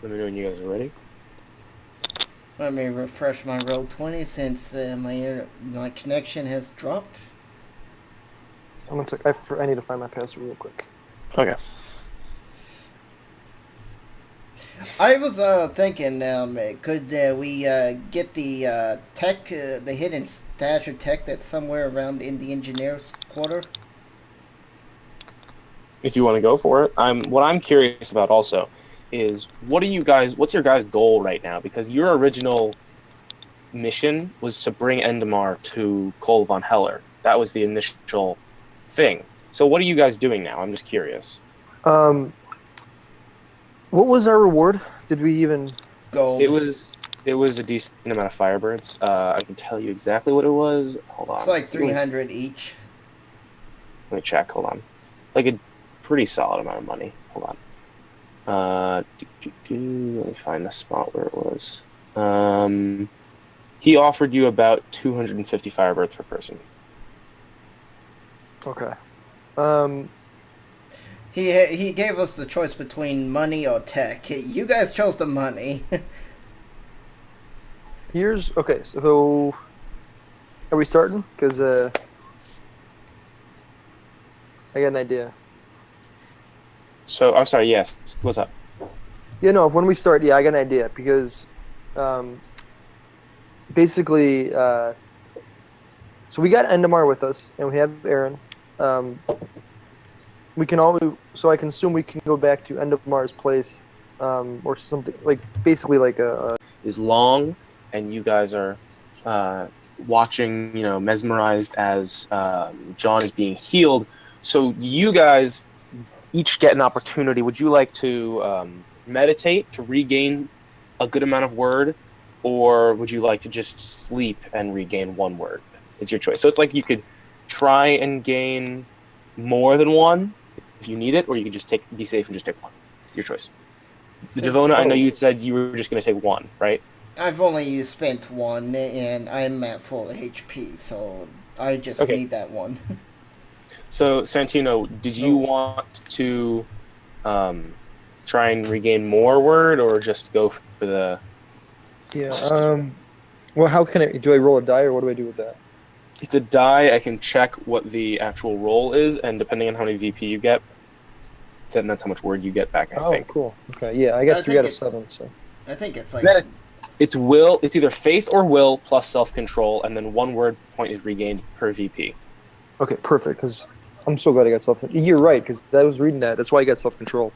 Let me know when you guys are ready. Let me refresh my roll 20 since my connection has dropped. One sec. I need to find my password real quick. Okay. I was thinking, could we get the tech, the hidden stash of tech that's somewhere around in the engineer's quarter? If you want to go for it, what I'm curious about also is what's your guys' goal right now? Because your original mission was to bring Endemar to Cole von Heller. That was the initial thing. So what are you guys doing now? I'm just curious. Um, what was our reward? Did we even? It Gold. was it was a decent amount of Firebirds. I can tell you exactly what it was. Hold It's on. I like think it was. 300 each. Let me check. Hold on. Like a pretty solid amount of money. Hold on. Let me find the spot where it was. He offered you about 250 Firebirds per person. Okay. Um, He gave us the choice between money or tech. You guys chose the money. here's okay. So, are we starting? Because I got an idea. So I'm sorry. Yes. What's up? Yeah, no. When we start, yeah, I got an idea because, um, basically, so we got Endemar with us, and we have Aaron. Um, we can all, so I can assume we can go back to Endemar's place, or something like basically like a Is long, and you guys are uh, watching, mesmerized as John is being healed. So you guys each get an opportunity. Would you like to meditate to regain a good amount of word, or would you like to just sleep and regain one word? It's your choice. So it's like you could try and gain more than one if you need it, or you could just be safe and just take one. Your choice. The So Devona, I know oh you said you were just going to take one, right? I've only spent one, and I'm at full HP, so I just Okay. need that one. So Santino, did you oh want to um, try and regain more word, or just go for the? yeah. Well, how can I do? I roll a die, or what do I do with that? It's a die. I can check what the actual roll is, and depending on how many VP you get, then that's how much word you get back. I Oh, think. cool. Okay, yeah, I got I three out think of it. seven. So I think it's like. Then it's will. It's either faith or will plus self control, and then one word point is regained per VP. okay, perfect. Because I'm so glad I got self. You're right. Because I was reading that. That's why I got self control.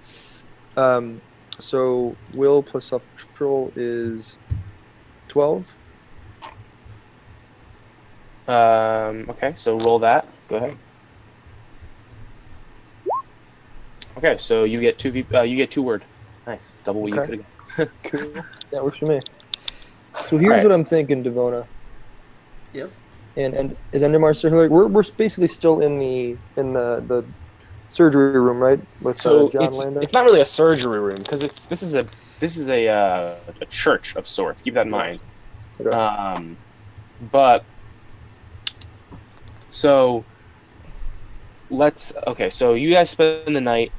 Um, so will plus self control is 12. Okay, so roll that. Go ahead. Okay, so you get you get two word. Nice, double what you Okay, could have. cool. That works for me. So All here's right. what I'm thinking, Devona, Yes. and is Endemar still here? We're basically still in the surgery room, right? With So John it's Landa. not really a surgery room because this is a church of sorts. Keep that in mind. Gotcha. Okay. Um, but so let's okay. So you guys spend the night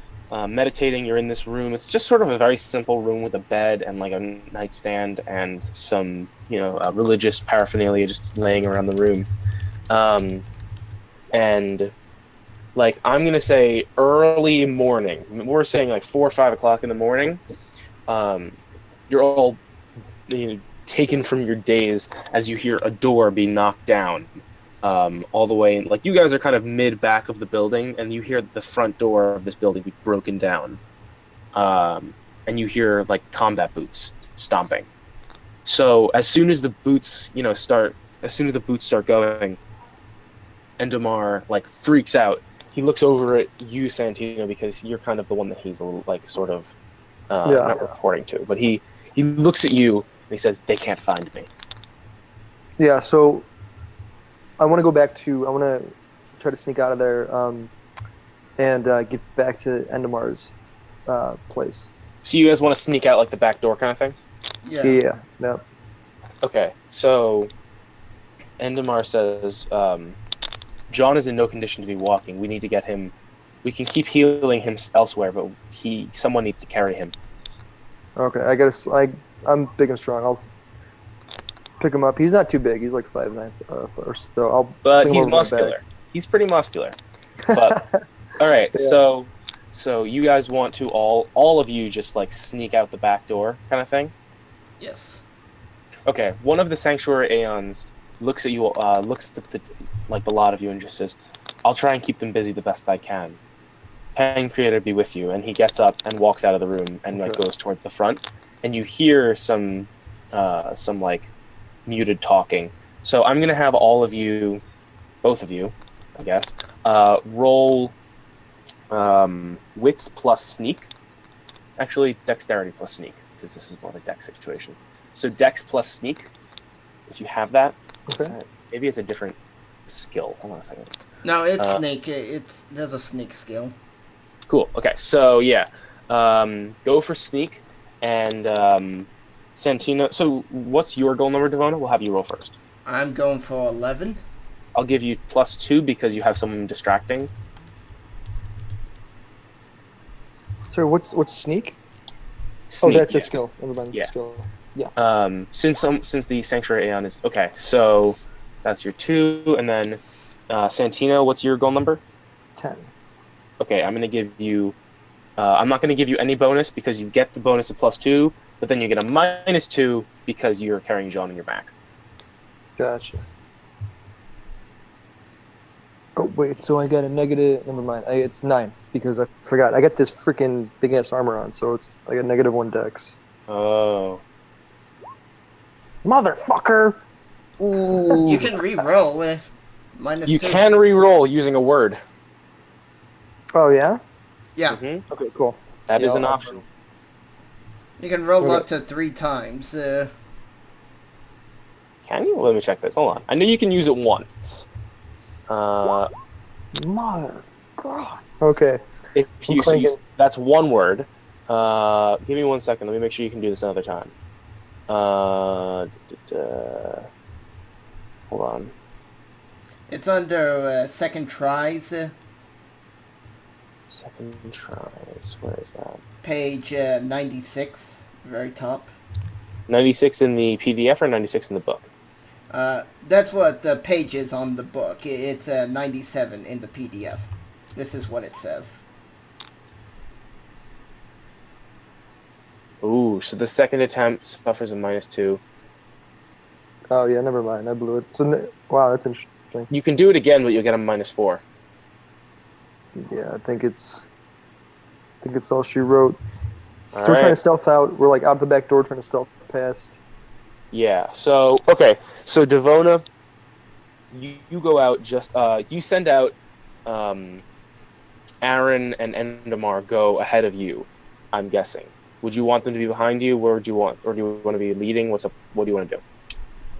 meditating. You're in this room. It's just sort of a very simple room with a bed and like a nightstand and some religious paraphernalia just laying around the room. Um, and like I'm gonna say early morning. We're saying like 4 or 5 o'clock in the morning. Um, you're all taken from your daze as you hear a door be knocked down all the way. Like you guys are kind of mid back of the building, and you hear the front door of this building be broken down, and you hear like combat boots stomping. So as soon as the boots start going, Endemar like freaks out. He looks over at you, Santino, because you're kind of the one that he's a little like sort of Yeah. not reporting to, but he looks at you and he says, "They can't find me." Yeah. So I want to go back to. I want to try to sneak out of there, and get back to Endemar's place. So you guys want to sneak out like the back door kind of thing? Yeah. Yeah. Yeah. Okay. So Endemar says, John is in no condition to be walking. We need to get him. We can keep healing him elsewhere, but someone needs to carry him. Okay, I'm big and strong. I'll pick him up. He's not too big. He's like 5'9", or so. I'll But sling him he's over my muscular. He's pretty muscular. But back. all right, Yeah. so you guys want to all of you just like sneak out the back door kind of thing? Yes. Okay, one of the sanctuary aeons looks at you, looks at the lot of you, and just says, "I'll try and keep them busy the best I can. Pen Creator be with you." And he gets up and walks out of the room and like Okay. goes towards the front, and you hear some like muted talking. So I'm gonna have all of you, both of you, I guess, roll wits plus sneak. Actually, dexterity plus sneak, because this is more of a dex situation. So dex plus sneak, if you have that. Okay. Maybe it's a different skill. Hold on a second. No, it's snake. There's a sneak skill. Cool. Okay, so yeah, go for sneak, and Santino. So what's your goal number, Devona? We'll have you roll first. I'm going for 11. I'll give you +2 because you have someone distracting. So what's sneak? Sneak, Oh, that's yeah. a skill. Never mind. It's Yeah. a skill. Yeah. Since the Sanctuary Aeon is okay, so that's your 2, and then Santino, what's your goal number? 10. Okay, I'm gonna give you. I'm not gonna give you any bonus because you get the bonus of +2, but then you get a -2 because you're carrying John on your back. Gotcha. Oh wait, so I got a negative. Never mind. It's 9 because I forgot. I got this freaking big ass armor on, so I got -1 dex. Oh. Motherfucker! Ooh. You can re-roll -2. You can re-roll using a word. Oh yeah. Yeah, Mm-hmm. Okay, cool. That Yeah, is an I'll- option. you can roll Okay. up to 3 times. Can you? Let me check this. Hold on. I know you can use it once. Mother God. Okay. If I'm you cranking. that's one word. Give me 1 second. Let me make sure you can do this another time. Hold on. It's under second tries, Second tries. Where is that? page 96, very top. 96 in the PDF or 96 in the book? That's what the page is on the book. It's 97 in the PDF. This is what it says. Ooh, so the second attempt suffers a -2. Oh yeah, never mind. I blew it. So wow, that's interesting. You can do it again, but you'll get a -4. Yeah, I think it's all she wrote. All So we're trying right. to stealth out. We're like out the back door trying to stealth past. Yeah. So okay. So Devona, you go out. Just you send out. Aaron and Endemar go ahead of you. I'm guessing. Would you want them to be behind you? Where would you want, or do you want to be leading? What's up? What do you want to do?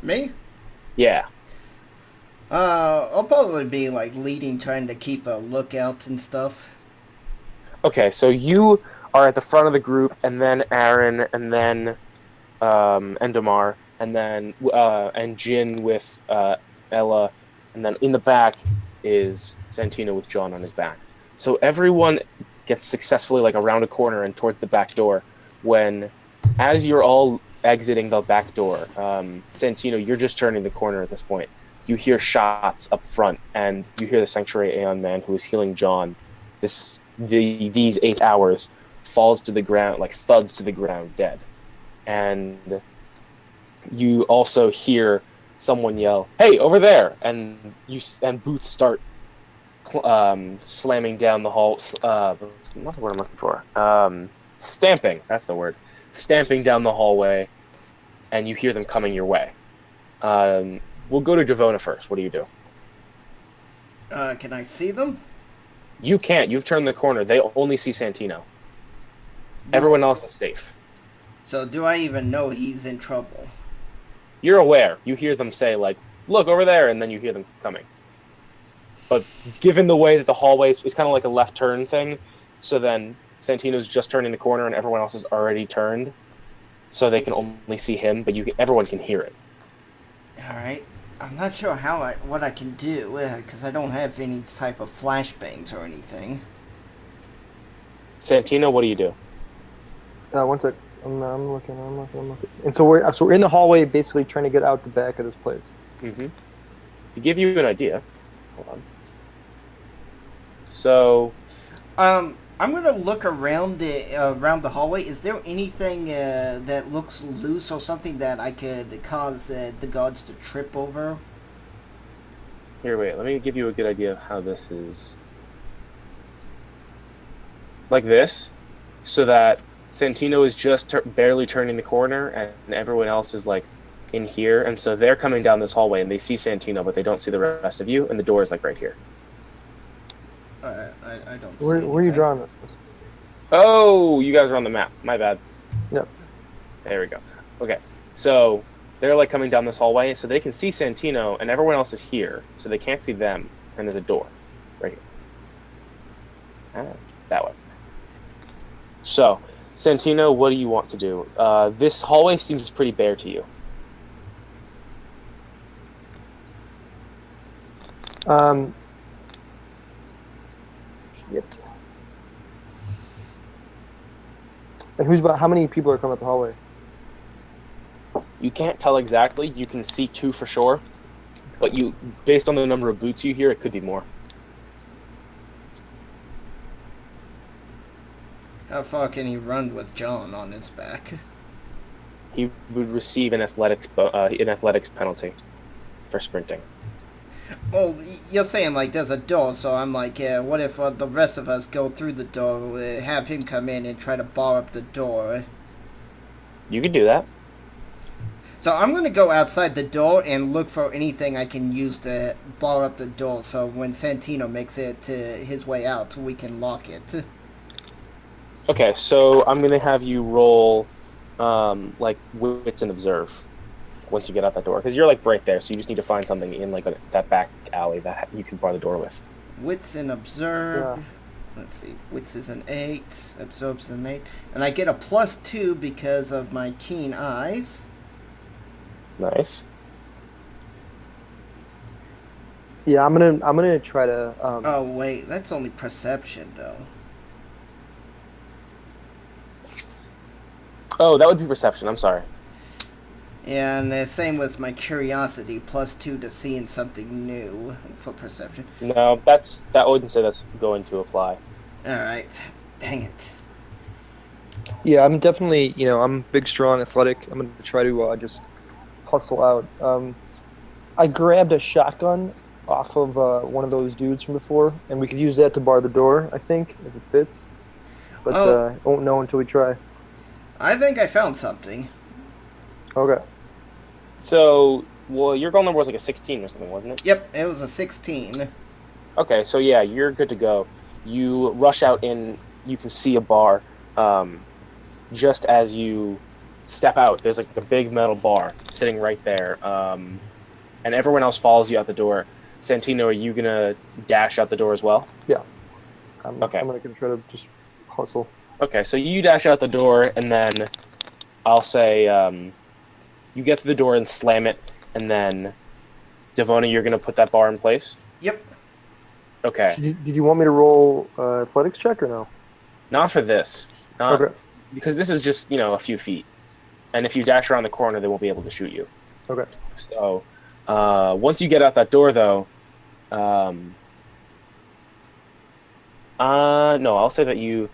Me? Yeah. I'll probably be like leading, trying to keep a lookout and stuff. Okay. So you are at the front of the group, and then Aaron, and then Endemar, and then and Jin with Ella, and then in the back is Santino with John on his back. So everyone gets successfully like around a corner and towards the back door. When, as you're all exiting the back door, Santino, you're just turning the corner at this point. You hear shots up front, and you hear the Sanctuary Aeon man who is healing John. These 8 hours falls to the ground, like thuds to the ground, dead. And you also hear someone yell, "Hey, over there!" And boots start slamming down the hall. Not the word I'm looking for. Stamping. That's the word. Stamping down the hallway, and you hear them coming your way. We'll go to Devona first. What do you do? Can I see them? You can't. You've turned the corner. They only see Santino. Everyone else is safe. So do I even know he's in trouble? You're aware. You hear them say, like, "Look, over there," and then you hear them coming. But given the way that the hallway is kind of like a left turn thing, so then Santino's just turning the corner and everyone else has already turned, so they can only see him, but everyone can hear it. All right. I'm not sure what I can do because I don't have any type of flashbangs or anything. Santino, what do you do? 1 sec. I'm looking. And so we're in the hallway, basically trying to get out the back of this place. Mm-hmm. To give you an idea, hold on. So, I'm gonna look around the hallway. Is there anything that looks loose or something that I could cause the guards to trip over? here, wait. Let me give you a good idea of how this is. Like this, so that Santino is just barely turning the corner, and everyone else is like in here, and so they're coming down this hallway, and they see Santino, but they don't see the rest of you, and the door is like right here. I don't. Where are you drawing this? Oh, you guys are on the map. My bad. Yep. There we go. Okay, so they're like coming down this hallway, so they can see Santino, and everyone else is here, so they can't see them. And there's a door right here. That way. So, Santino, what do you want to do? This hallway seems pretty bare to you. Shit. And how many people are coming up the hallway? You can't tell exactly. You can see 2 for sure, but based on the number of boots you hear, it could be more. How far can he run with John on his back? He would receive an athletics penalty for sprinting. Well, you're saying like there's a door, so I'm like, yeah. What if the rest of us go through the door, have him come in and try to bar up the door? You could do that. So I'm gonna go outside the door and look for anything I can use to bar up the door. So when Santino makes it his way out, we can lock it. Okay, so I'm gonna have you roll, like wits and observe, once you get out that door, because you're like right there. So you just need to find something in like that back alley that you can bar the door with. Wits and observe. Yeah. Let's see. Wits is an 8. Absorbs an 8, and I get a +2 because of my keen eyes. Nice. Yeah, I'm gonna try to. Oh wait, that's only perception though. Oh, that would be perception. I'm sorry. And same with my curiosity, +2 to seeing something new for perception. No, that wouldn't say that's going to apply. Alright. Dang it. Yeah, I'm definitely. I'm big, strong, athletic. I'm gonna try to just hustle out. I grabbed a shotgun off of one of those dudes from before, and we could use that to bar the door, I think, if it fits. But I won't know until we try. I think I found something. Okay. So, well, your goal number was like a 16 or something, wasn't it? Yep, it was a 16. Okay, so yeah, you're good to go. You rush out in, you can see a bar. Just as you step out, there's like a big metal bar sitting right there. And everyone else follows you out the door. Santino, are you going to dash out the door as well? Yeah. I'm Okay. gonna try to just hustle. Okay, so you dash out the door, and then I'll say you get to the door and slam it, and then, Devona, you're going to put that bar in place? Yep. Okay. Did you want me to roll athletics check or no? Not for this. Not, Okay. Because this is just, a few feet. And if you dash around the corner, they won't be able to shoot you. Okay. So, once you get out that door, though, no, I'll say that you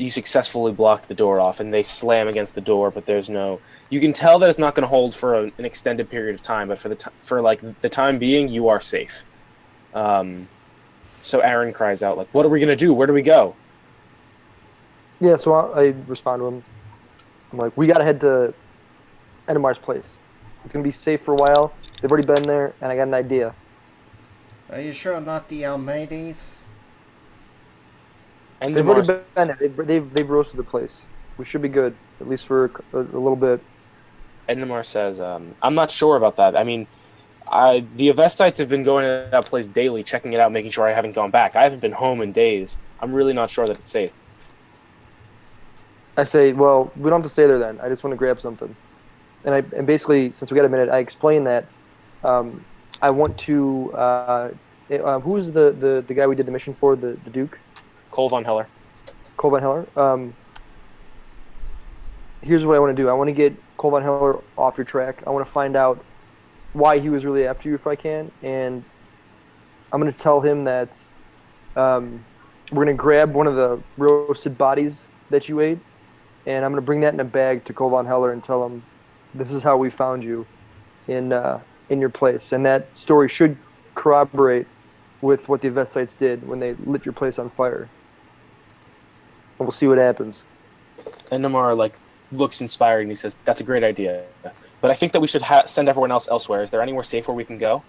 successfully blocked the door off, and they slam against the door, but there's no. You can tell that it's not going to hold for an extended period of time, but for the time being, you are safe. So Aaron cries out, like, "What are we going to do? Where do we go?" Yeah, so I respond to him. I'm like, we gotta head to Endemar's place. It's gonna be safe for a while. They've already been there, and I got an idea. Are you sure not the Almeides? And They've already been there. They've roasted the place. We should be good, at least for a little bit. Endemar says, "I'm not sure about that. I mean, the Avestites have been going to that place daily, checking it out, making sure I haven't gone back. I haven't been home in days. I'm really not sure that it's safe." I say, well, we don't have to stay there then. I just want to grab something. And basically, since we got a minute, I explain that I want to. Who's the guy we did the mission for? The Duke. Cole von Heller. Cole Van Heller. here's what I want to do. I want to get Cole Von Heller off your track. I want to find out why he was really after you if I can, and I'm going to tell him that we're going to grab one of the roasted bodies that you ate, and I'm going to bring that in a bag to Cole Von Heller and tell him this is how we found you in your place. And that story should corroborate with what the Vestites did when they lit your place on fire. And we'll see what happens. Endemar looks inspired and he says, "That's a great idea, but I think that we should send everyone else elsewhere. Is there anywhere safe where we can go?"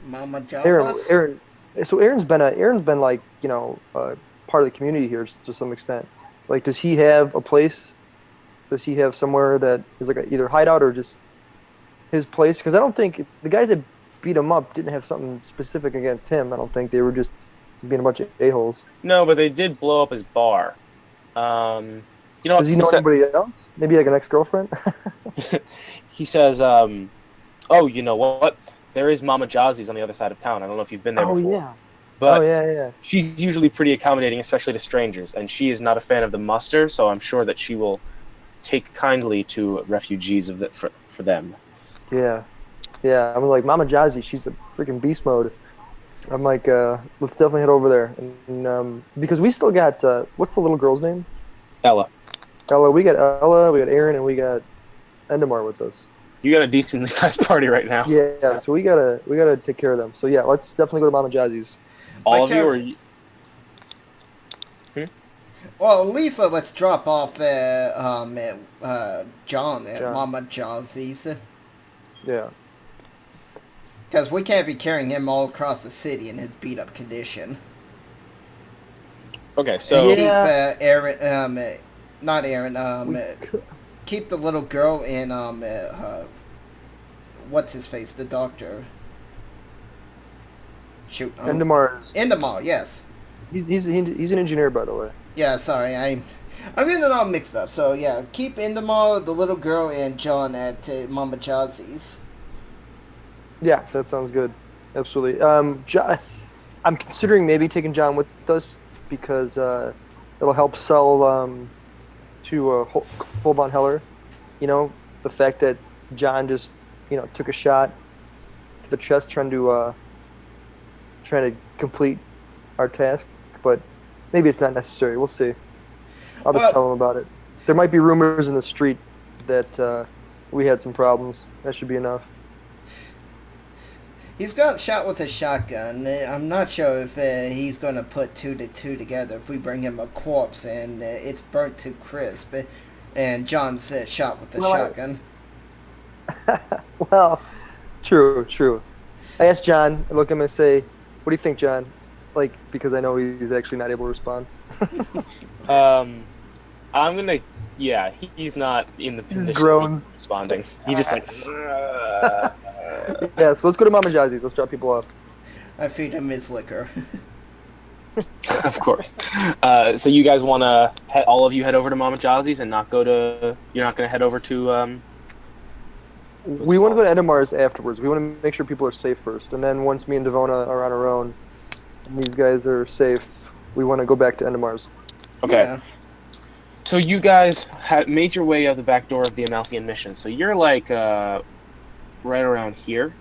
Mama Aaron, Jabas? Aaron. So Aaron's been like part of the community here to some extent. Like, does he have a place? Does he have somewhere that is like either hideout or just his place? Because I don't think the guys that beat him up didn't have something specific against him. I don't think they were just being a bunch of a-holes. No, but they did blow up his bar. You know, Does he know anybody else? Maybe like an ex-girlfriend? He says, "Oh, you know what? There is Mama Jazzy's on the other side of town. I don't know if you've been there Oh before. yeah. But Oh yeah. she's usually pretty accommodating, especially to strangers, and she is not a fan of the muster, so I'm sure that she will take kindly to refugees for them." Yeah. I'm like, Mama Jazzy, she's a freaking beast mode. I'm like, let's definitely head over there, and because we still got what's the little girl's name? Ella, Ella. We got Ella, we got Aaron, and we got Endemar with us. you got a decently sized party right now. Yeah, so we gotta take care of them. So yeah, let's definitely go to Mama Jazzy's. All of you, or Well, Lisa, let's drop off John at John. Mama Jazzy's. Yeah. Because we can't be carrying him all across the city in his beat-up condition. okay, so Yeah. Keep Aaron, not Aaron, keep the little girl in, what's his face, the doctor. Shoot. Endemar. Endemar, yes. He's an engineer, by the way. Yeah, sorry, I'm getting it all mixed up. So, yeah, keep Endemar, the little girl, and John at Mama Jazzy's. Yeah, that sounds good. Absolutely. I'm considering maybe taking John with us because it'll help sell to Cole Von Heller. You know, the fact that John just took a shot to the chest trying to complete our task, but maybe it's not necessary. We'll see. I'll just tell him about it. There might be rumors in the street that we had some problems. That should be enough. He's got shot with a shotgun. I'm not sure if he's going to put 2 to 2 together if we bring him a corpse and it's burnt to crisp and John's shot with the shotgun. Well, true. I asked John, I look at him and say, "What do you think, John?" Like, because I know he's actually not able to respond. I'm gonna. Yeah, he's not in the position groans. of responding. He just like. Yeah, so let's go to Mama Jazzy's. Let's drop people off. I feed him his liquor. Of course. So you guys want to all of you head over to Mama Jazzy's and not go to? You're not gonna head over to. We want to go to Endemar's afterwards. We want to make sure people are safe first, and then once me and Devona are on our own, and these guys are safe, we want to go back to Endemar's. Okay. Yeah. So you guys made your way out the back door of the Amalthean mission. So you're like right around here,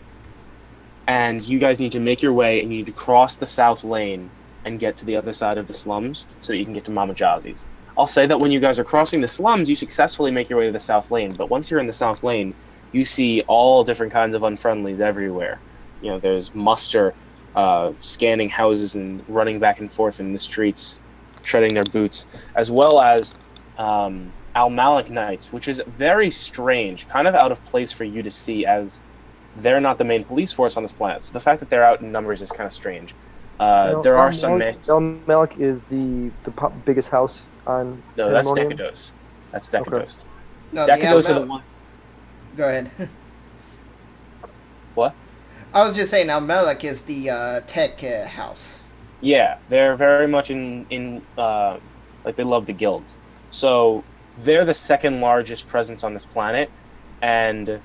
and you guys need to make your way, and you need to cross the south lane and get to the other side of the slums so that you can get to Mama Jazzy's. I'll say that when you guys are crossing the slums, you successfully make your way to the south lane, but once you're in the south lane, you see all different kinds of unfriendlies everywhere. You know, there's muster scanning houses and running back and forth in the streets, treading their boots, as well as Al-Malik Knights, which is very strange, kind of out of place for you to see, as they're not the main police force on this planet. So the fact that they're out in numbers is kind of strange. There are some... Al-Malik is the biggest house on... No, that's Pandemonium? Decados. That's Decados. Okay. No, Decados are the one... Go ahead. What? I was just saying, Al-Malik is the tech house. Yeah, they're very much in like they love the guilds. So they're the second largest presence on this planet, and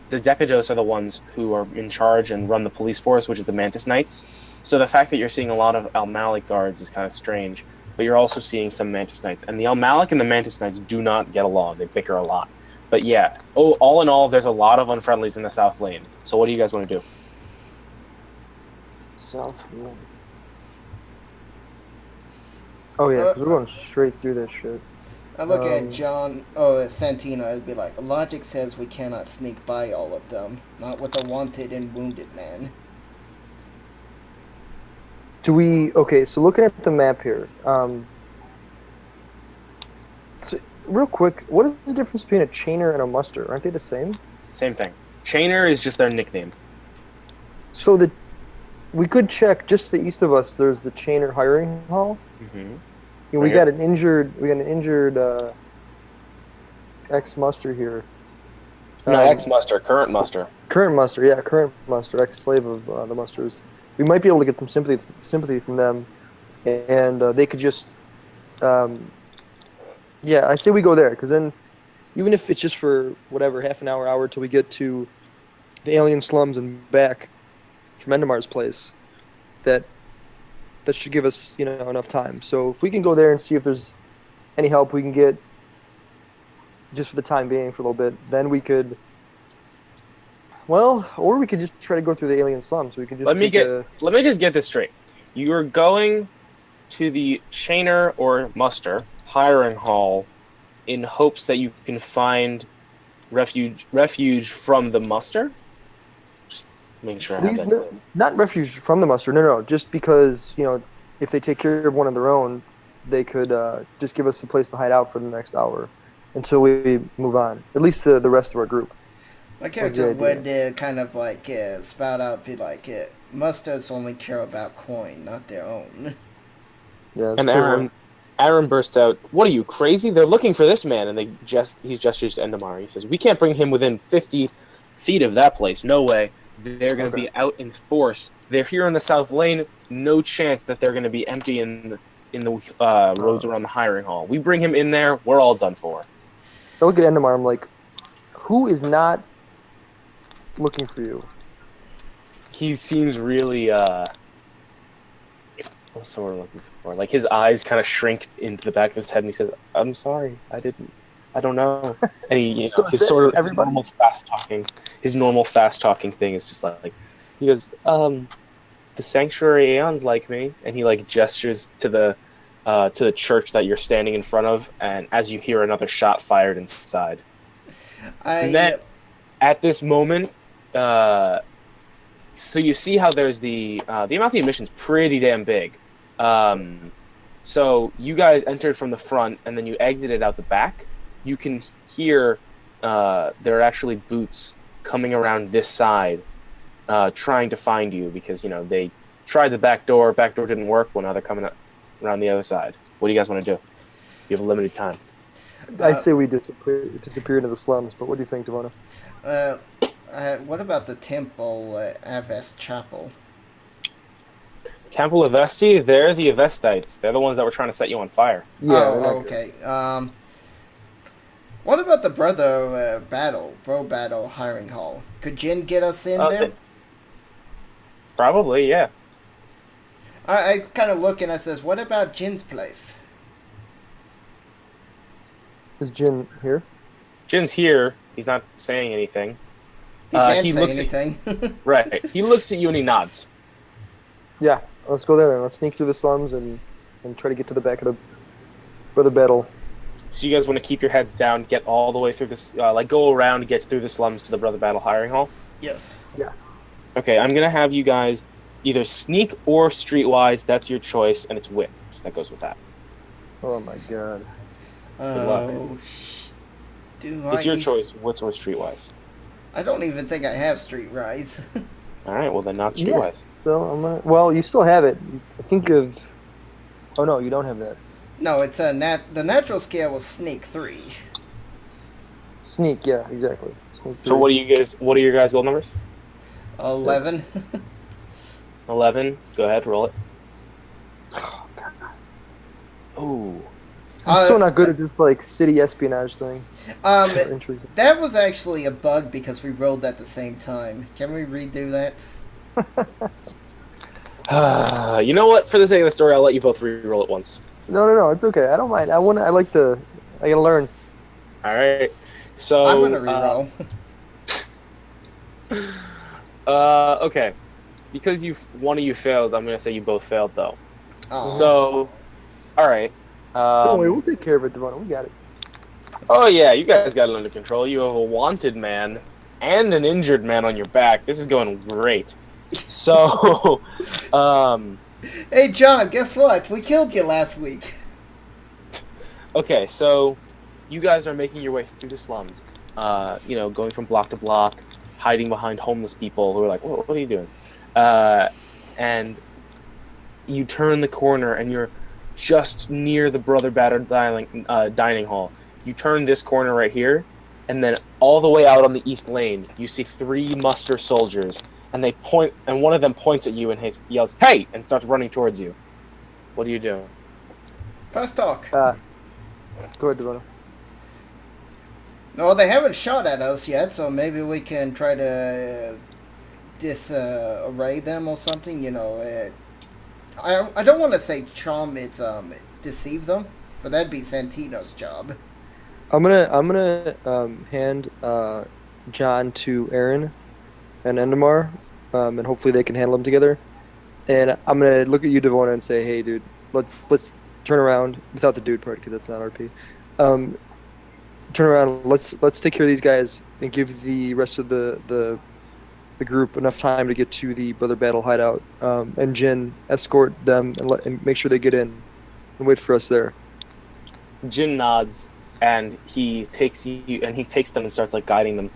the Decados are the ones who are in charge and run the police force, which is the Mantis Knights. So the fact that you're seeing a lot of Al-Malik guards is kind of strange. but you're also seeing some Mantis Knights. And the Almalic and the Mantis Knights do not get along. They bicker a lot. But yeah, all in all, there's a lot of unfriendlies in the South Lane. So what do you guys want to do? South Lane. Oh yeah, 'cause we're going straight through this shit. I look at Santino, I'd be like, logic says we cannot sneak by all of them. Not with a wanted and wounded man. Okay, so looking at the map here, so real quick, what is the difference between a chainer and a muster? Aren't they the same? Same thing. Chainer is just their nickname. So we could check just to the east of us. There's the chainer hiring hall. Mm-hmm. And we got an injured ex-muster here. No, ex-muster, current muster. Current muster, ex-slave of the musters. We might be able to get some sympathy from them, and they could just, I say we go there, because then, even if it's just for whatever, half an hour till we get to the alien slums and back from Endemar's place, that should give us, enough time. So if we can go there and see if there's any help we can get, just for the time being, for a little bit, then we could. Well, or we could just try to go through the alien slums. We could just let me just get this straight. You are going to the chainer or muster hiring hall in hopes that you can find refuge from the muster. Just making sure I have that. No, not refuge from the muster. No. Just because if they take care of one of their own, they could just give us a place to hide out for the next hour until we move on. At least the rest of our group. My character would kind of like spout out, be like, musters only care about coin, not their own. Yeah, and Aaron burst out, "What are you, crazy? They're looking for this man." And he gestures to Endemar. He says, "We can't bring him within 50 feet of that place. No way. They're going to be out in force. They're here in the South Lane. No chance that they're going to be empty in the roads around the hiring hall. We bring him in there, we're all done for." I look at Endemar, I'm like, who is not looking for you? He seems really what's the word I'm looking for? Like his eyes kind of shrink into the back of his head, and he says, "I'm sorry, I don't know." And he, So his sort of normal fast talking thing is just like he goes, "The Sanctuary Aeons like me," and he like gestures to the church that you're standing in front of, and as you hear another shot fired inside. And then at this moment, so you see how there's the Amalthea mission's pretty damn big. So you guys entered from the front, and then you exited out the back. You can hear there are actually boots coming around this side, trying to find you because they tried the back door. Back door didn't work. Well, now they're coming around the other side. What do you guys want to do? You have a limited time. I'd say we disappear into the slums, but what do you think, Devona? What about the temple, Avest Chapel? Temple Avesti, they're the Avestites. They're the ones that were trying to set you on fire. Yeah. Okay. What about the Bro Battle hiring hall? Could Jin get us in there? Probably, yeah. I kind of look and I says, what about Jin's place? Is Jin here? Jin's here. He's not saying anything. He can't say anything. Right. He looks at you and he nods. Yeah, let's go there then. Let's sneak through the slums and try to get to the back of the battle. So you guys want to keep your heads down, get all the way through this, go around, get through the slums to the Brother Battle hiring hall? Yes. Yeah. Okay, I'm going to have you guys either sneak or streetwise. That's your choice, and it's wits that goes with that. Oh my god. Oh, it's your choice, wits or streetwise. I don't even think I have streetwise. All right, well then not streetwise. Yeah. So I'm gonna. Well, you still have it. I think of. Oh no, you don't have that. No, it's the natural scale was sneak 3. Sneak, yeah, exactly. Sneak 3. So what are your guys' gold numbers? 11. 11. Go ahead, roll it. Oh god. Ooh. I'm still not good at this city espionage thing. That was actually a bug because we rolled at the same time. Can we redo that? You know what? For the sake of the story, I'll let you both re-roll it once. No, it's okay. I don't mind. I like to. I gotta learn. All right. So I'm gonna reroll. Okay. Because one of you failed, I'm gonna say you both failed though. Oh. So, all right. Don't worry, we'll take care of it, Devon. We got it. Oh yeah, you guys got it under control. You have a wanted man and an injured man on your back. This is going great. So, Hey, John, guess what? We killed you last week. okay, so you guys are making your way through the slums. Going from block to block, hiding behind homeless people who are like, "What are you doing?" And you turn the corner, and you're just near the Brother Battered dining hall. You turn this corner right here, and then all the way out on the east lane, you see 3 muster soldiers, and they point, and one of them points at you and yells, "Hey!" and starts running towards you. What do you do? Fast talk. Go ahead, Devon. No, they haven't shot at us yet, so maybe we can try to disarray them or something. I don't want to say charm. It's deceive them, but that'd be Santino's job. I'm gonna hand John to Aaron and Endemar, and hopefully they can handle them together. And I'm gonna look at you, Devon, and say, "Hey, dude, let's turn around without the dude part because that's not RP. Turn around. Let's take care of these guys and give the rest of the group enough time to get to the Brother Battle hideout. And Jin escort them and make sure they get in and wait for us there." Jin nods, and he takes them and starts like guiding them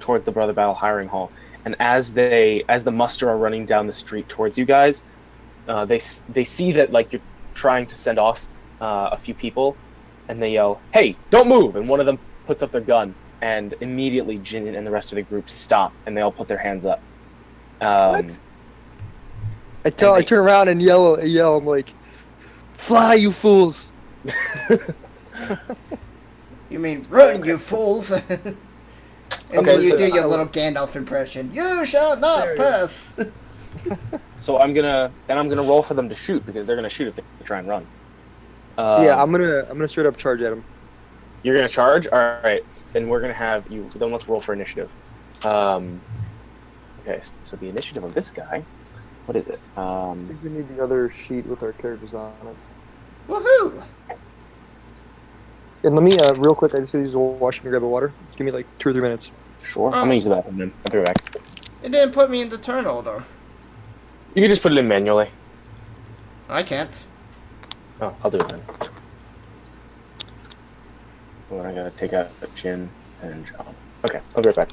toward the Brother Battle hiring hall. And as the muster are running down the street towards you guys, they see that like you're trying to send off a few people, and they yell, "Hey, don't move!" And one of them puts up their gun, and immediately Jin and the rest of the group stop, and they all put their hands up. What? I turn around and yell. I'm like, "Fly, you fools!" You mean run, you fools! And Okay, then you so do your little Gandalf impression. You shall not There you pass. So I'm gonna roll for them to shoot because they're gonna shoot if they try and run. Yeah, I'm gonna straight up charge at him. You're gonna charge? All right. Then we're gonna have you. Then let's roll for initiative. Okay. So the initiative of this guy. What is it? I think we need the other sheet with our characters on it. Woohoo! And let me real quick. I just use a washroom and grab a water. Just give me like 2 or 3 minutes. Sure. I'm gonna use the bathroom then. I'll be right back. It didn't put me in the turn order. You can just put it in manually. I can't. Oh, I'll do it then. Well, I gotta take out Jin and John. Okay, I'll be right back.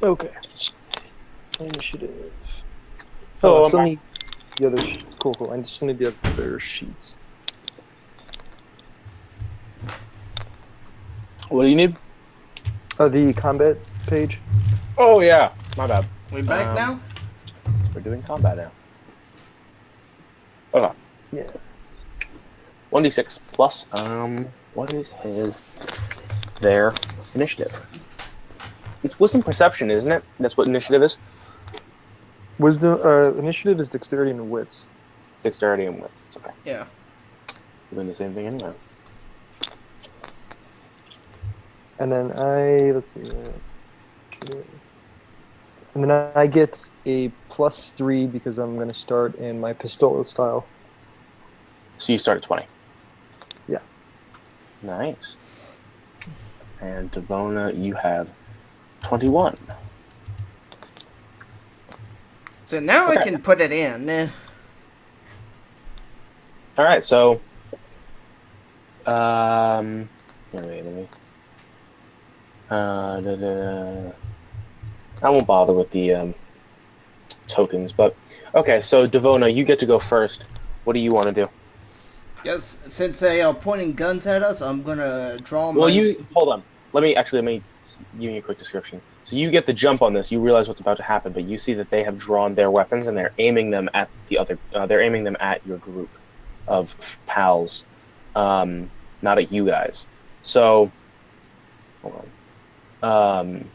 Okay. Initiative. Oh, I'm so let me the other. Cool. I just need the other sheets. What do you need? The combat page. Oh yeah, my bad. We back now? We're doing combat now. Okay. Yeah. 1d6 plus. What is their initiative? It's wisdom perception, isn't it? That's what initiative is. Wisdom. Initiative is dexterity and wits. Dexterity and wits. Okay. Yeah. We're doing the same thing anyway. And then let's see. And then I get a +3 because I'm going to start in my pistola style. So you start at 20. Yeah. Nice. And Devona, you have 21. So now I Okay. can put it in. All right. So, here, wait, let me. I won't bother with the tokens, but okay. So Devona, you get to go first. What do you want to do? Yes, since they are pointing guns at us, I'm gonna draw my... Well, you hold on. Let me give you a quick description. So you get the jump on this. You realize what's about to happen, but you see that they have drawn their weapons and they're aiming them at the other. They're aiming them at your group of pals, not at you guys. So, hold on.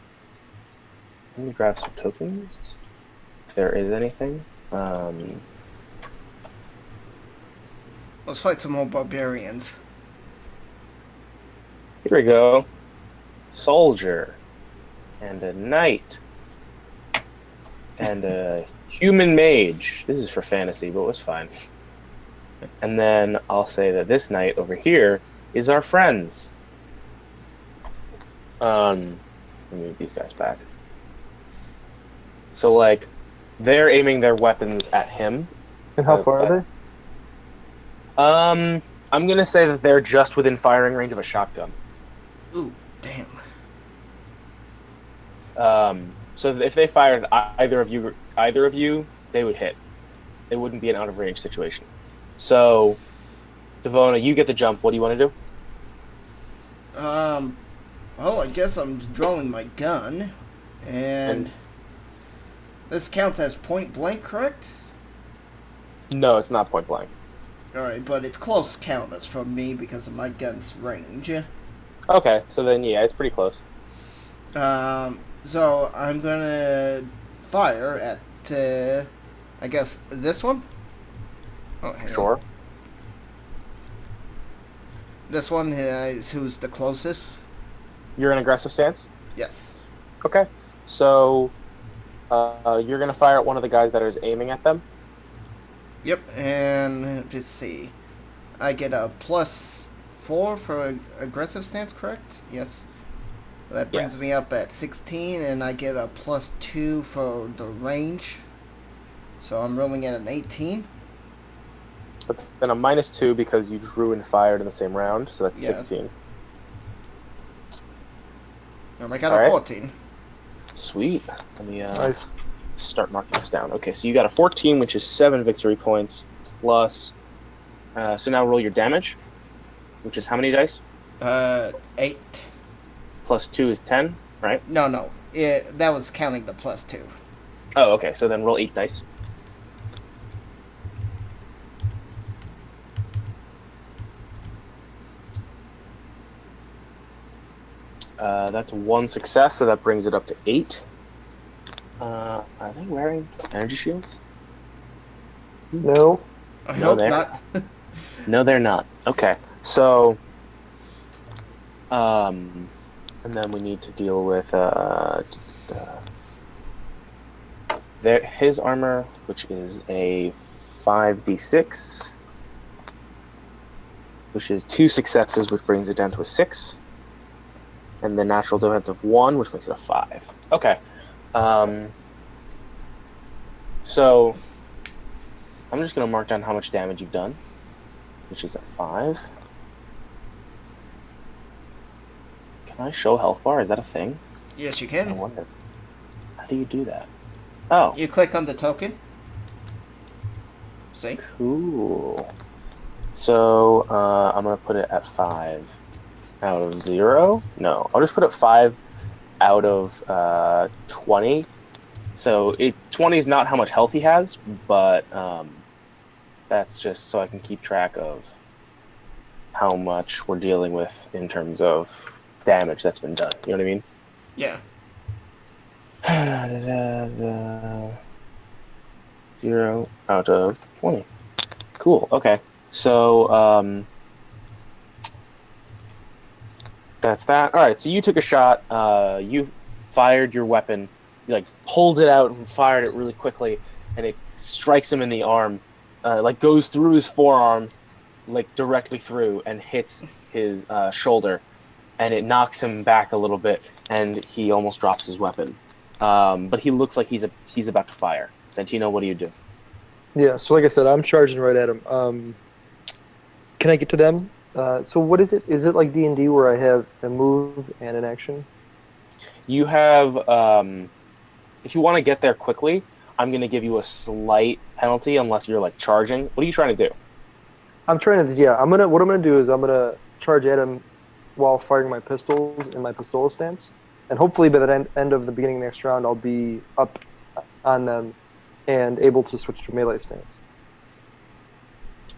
Let me grab some tokens, if there is anything. Let's fight some more barbarians. Here we go. Soldier. And a knight. And a human mage. This is for fantasy, but it was fine. And then I'll say that this knight over here is our friends. Let me move these guys back. So, like, they're aiming their weapons at him. And how far are they? I'm gonna say that they're just within firing range of a shotgun. Ooh, damn. So if they fired either of you, they would hit. It wouldn't be an out of range situation. So, Devona, you get the jump. What do you want to do? Well, I guess I'm drawing my gun, and this counts as point blank, correct? No, it's not point blank. Alright, but it's close counters from me because of my gun's range. Okay, so then yeah, it's pretty close. So I'm gonna fire at, I guess, this one? Oh, hang on. Sure. This one is who's the closest? You're in aggressive stance? Yes. Okay. So, you're gonna fire at one of the guys that is aiming at them? Yep, and let's see. I get a +4 for aggressive stance, correct? Yes. That brings Yes. me up at 16, and I get a +2 for the range. So I'm rolling at an 18. But then a -2 because you drew and fired in the same round, so that's Yeah. 16. And I got All a right. 14. Sweet. Let me Nice. start marking this down. Okay, so you got a 14, which is 7 victory points, plus... so now roll your damage, which is how many dice? 8. Plus 2 is 10, right? No. That was counting the +2. Oh, okay, so then roll 8 dice. That's 1 success, so that brings it up to 8. Are they wearing energy shields? No. I No, hope they're- not. No, they're not. Okay, so... and then we need to deal with his armor, which is a 5d6, which is 2 successes, which brings it down to a 6, and the natural defense of 1, which makes it a 5. Okay. So I'm just going to mark down how much damage you've done, which is a 5. Can I show health bar? Is that a thing? Yes, you I can. wonder. How do you do that? Oh, You click on the token. See? Cool. So I'm gonna put it at 5 out of 0. No, I'll just put it 5 out of 20. So 20 is not how much health he has, but that's just so I can keep track of how much we're dealing with in terms of damage that's been done. You know what I mean? Yeah. 0 out of 20. Cool. Okay. So that's that. All right. So you took a shot. You fired your weapon. You like pulled it out and fired it really quickly, and it strikes him in the arm. Like goes through his forearm, like directly through, and hits his shoulder, and it knocks him back a little bit, and he almost drops his weapon. But he looks like he's about to fire. Santino, what do you do? Yeah, so like I said, I'm charging right at him. Can I get to them? So what is it? Is it like D&D where I have a move and an action? You have, if you want to get there quickly, I'm going to give you a slight penalty unless you're like charging. What are you trying to do? I'm trying to, what I'm gonna do is I'm gonna charge at him while firing my pistols in my pistola stance, and hopefully by the end of the beginning of the next round, I'll be up on them and able to switch to melee stance.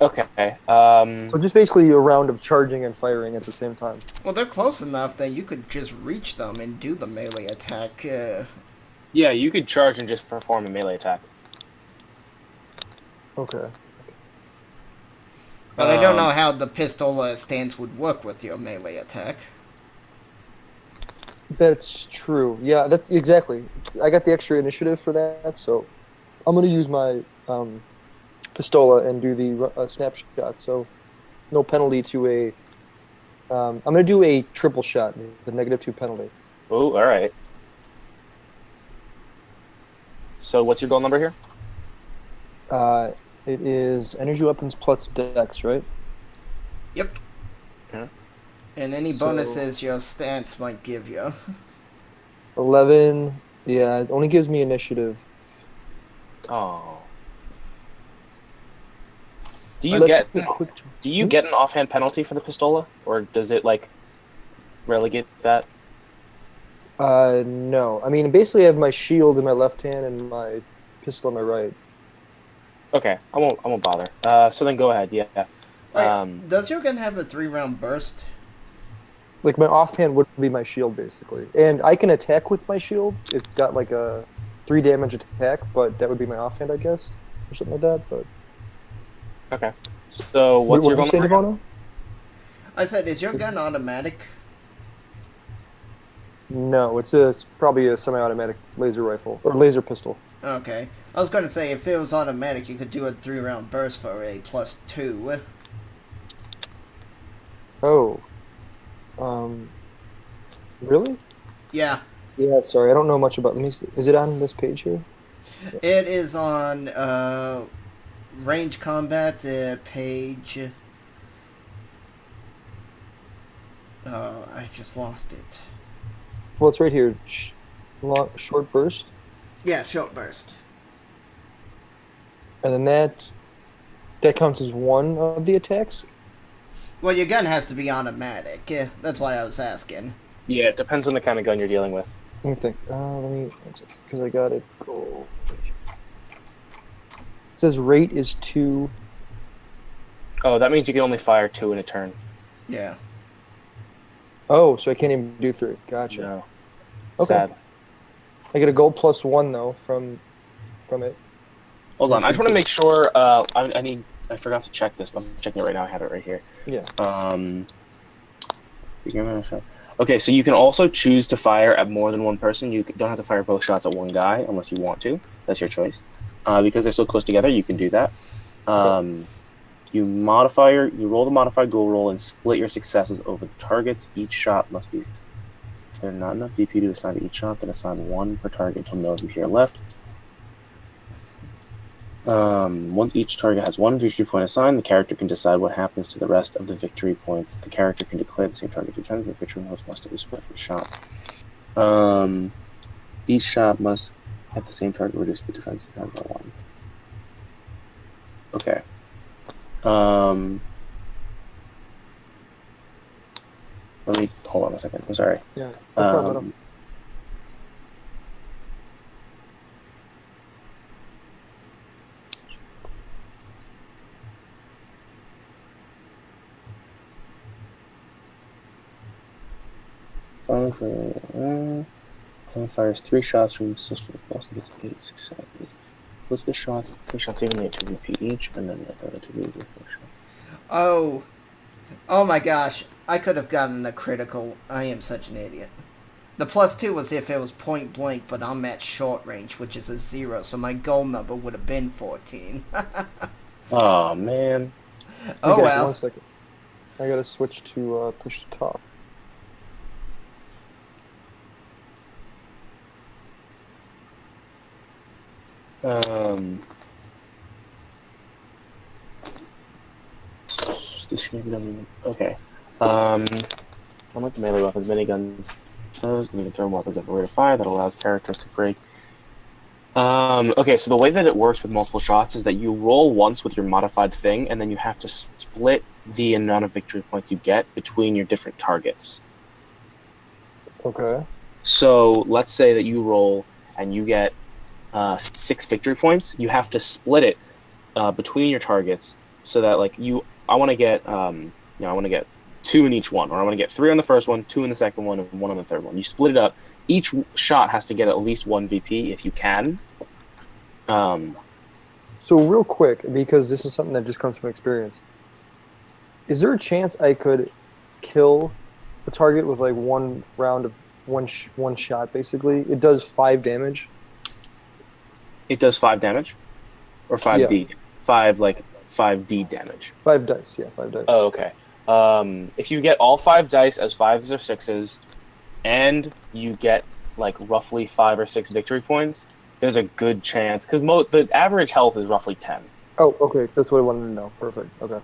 Okay. So just basically a round of charging and firing at the same time. Well, they're close enough that you could just reach them and do the melee attack. Yeah, you could charge and just perform a melee attack. Okay. But I don't know how the pistol stance would work with your melee attack. That's true. Yeah, that's exactly. I got the extra initiative for that, so I'm gonna use my pistola and do the snapshot. So no penalty to a. I'm gonna do a triple shot with a -2 penalty. Oh, all right. So what's your goal number here? It is energy weapons plus dex, right? Yep. Yeah. And any So- bonuses your stance might give you. 11. Yeah, it only gives me initiative. Oh. Do you Let's get do a quick. do you get an offhand penalty for the pistola, or does it like relegate that? No. I mean, basically, I have my shield in my left hand and my pistol in my right. Okay, I won't bother. So then go ahead. Yeah. Wait, does your gun have a 3-round burst? Like my offhand would be my shield, basically, and I can attack with my shield. It's got like a 3 damage attack, but that would be my offhand, I guess, or something like that. But Okay. So what's what your did you say, goal? Nirvana? I said, is your gun automatic? No, it's probably a semi-automatic laser rifle or laser pistol. Okay. I was going to say, if it was automatic, you could do a 3-round burst for a +2. Oh. Really? Yeah. Yeah, sorry, I don't know much about. Let me see. Is it on this page here? It is on range combat page. I just lost it. Well, it's right here. Short burst, Yeah, short burst. and then that counts as one of the attacks. Well, your gun has to be automatic. Yeah, that's why I was asking. Yeah, it depends on the kind of gun you're dealing with. Let me think. Because I got it. Go. It says rate is 2. Oh, that means you can only fire 2 in a turn. Yeah. Oh, so I can't even do 3. Gotcha. No. Okay. Sad. I get a gold +1 though from it. Hold on, I just want to make sure. I forgot to check this, but I'm checking it right now. I have it right here. Yeah. Okay, so you can also choose to fire at more than one person. You don't have to fire both shots at one guy unless you want to. That's your choice. Because they're so close together, you can do that. You roll the modified goal roll and split your successes over the targets. Each shot must be. If there are not enough VP to assign to each shot, then assign 1 per target until no VP are left. Once each target has 1 victory point assigned, the character can decide what happens to the rest of the victory points. The character can declare the same target 3 times, but victory points must be split for the shot. Each shot must have the same target reduce the defense by 1. Okay. Let me hold on a second. I'm sorry. Yeah. No problem at all. Fires 3 shots from the system. Also gets 8 successes. What's the shots? 3 shots evenly at 2 VP each, and then the other 2 VP 4 shots. Oh. Oh my gosh. I could have gotten a critical. I am such an idiot. The +2 was if it was point blank, but I'm at short range, which is a 0, so my goal number would have been 14. Oh man. Oh Okay, well. 1 second. I gotta switch to push to talk. Okay. Unlike the melee weapons, miniguns, those you can throw weapons at a rate of fire that allows characters to break. Okay, so the way that it works with multiple shots is that you roll once with your modified thing, and then you have to split the amount of victory points you get between your different targets. Okay. So let's say that you roll and you get 6 victory points. You have to split it between your targets so that I want to get I want to get 2 in each one, or I want to get 3 on the first one, 2 in the second one, and 1 on the third one. You split it up. Each shot has to get at least 1 VP if you can. So real quick, because this is something that just comes from experience, is there a chance I could kill the target with like one round of one shot? Basically, it does 5 damage. It does 5 damage, or 5d, 5d damage. 5 dice, yeah, 5 dice. Oh, okay. If you get all 5 dice as 5s or 6s, and you get like roughly 5 or 6 victory points, there's a good chance, because the average health is roughly 10. Oh, okay, that's what I wanted to know. Perfect. Okay.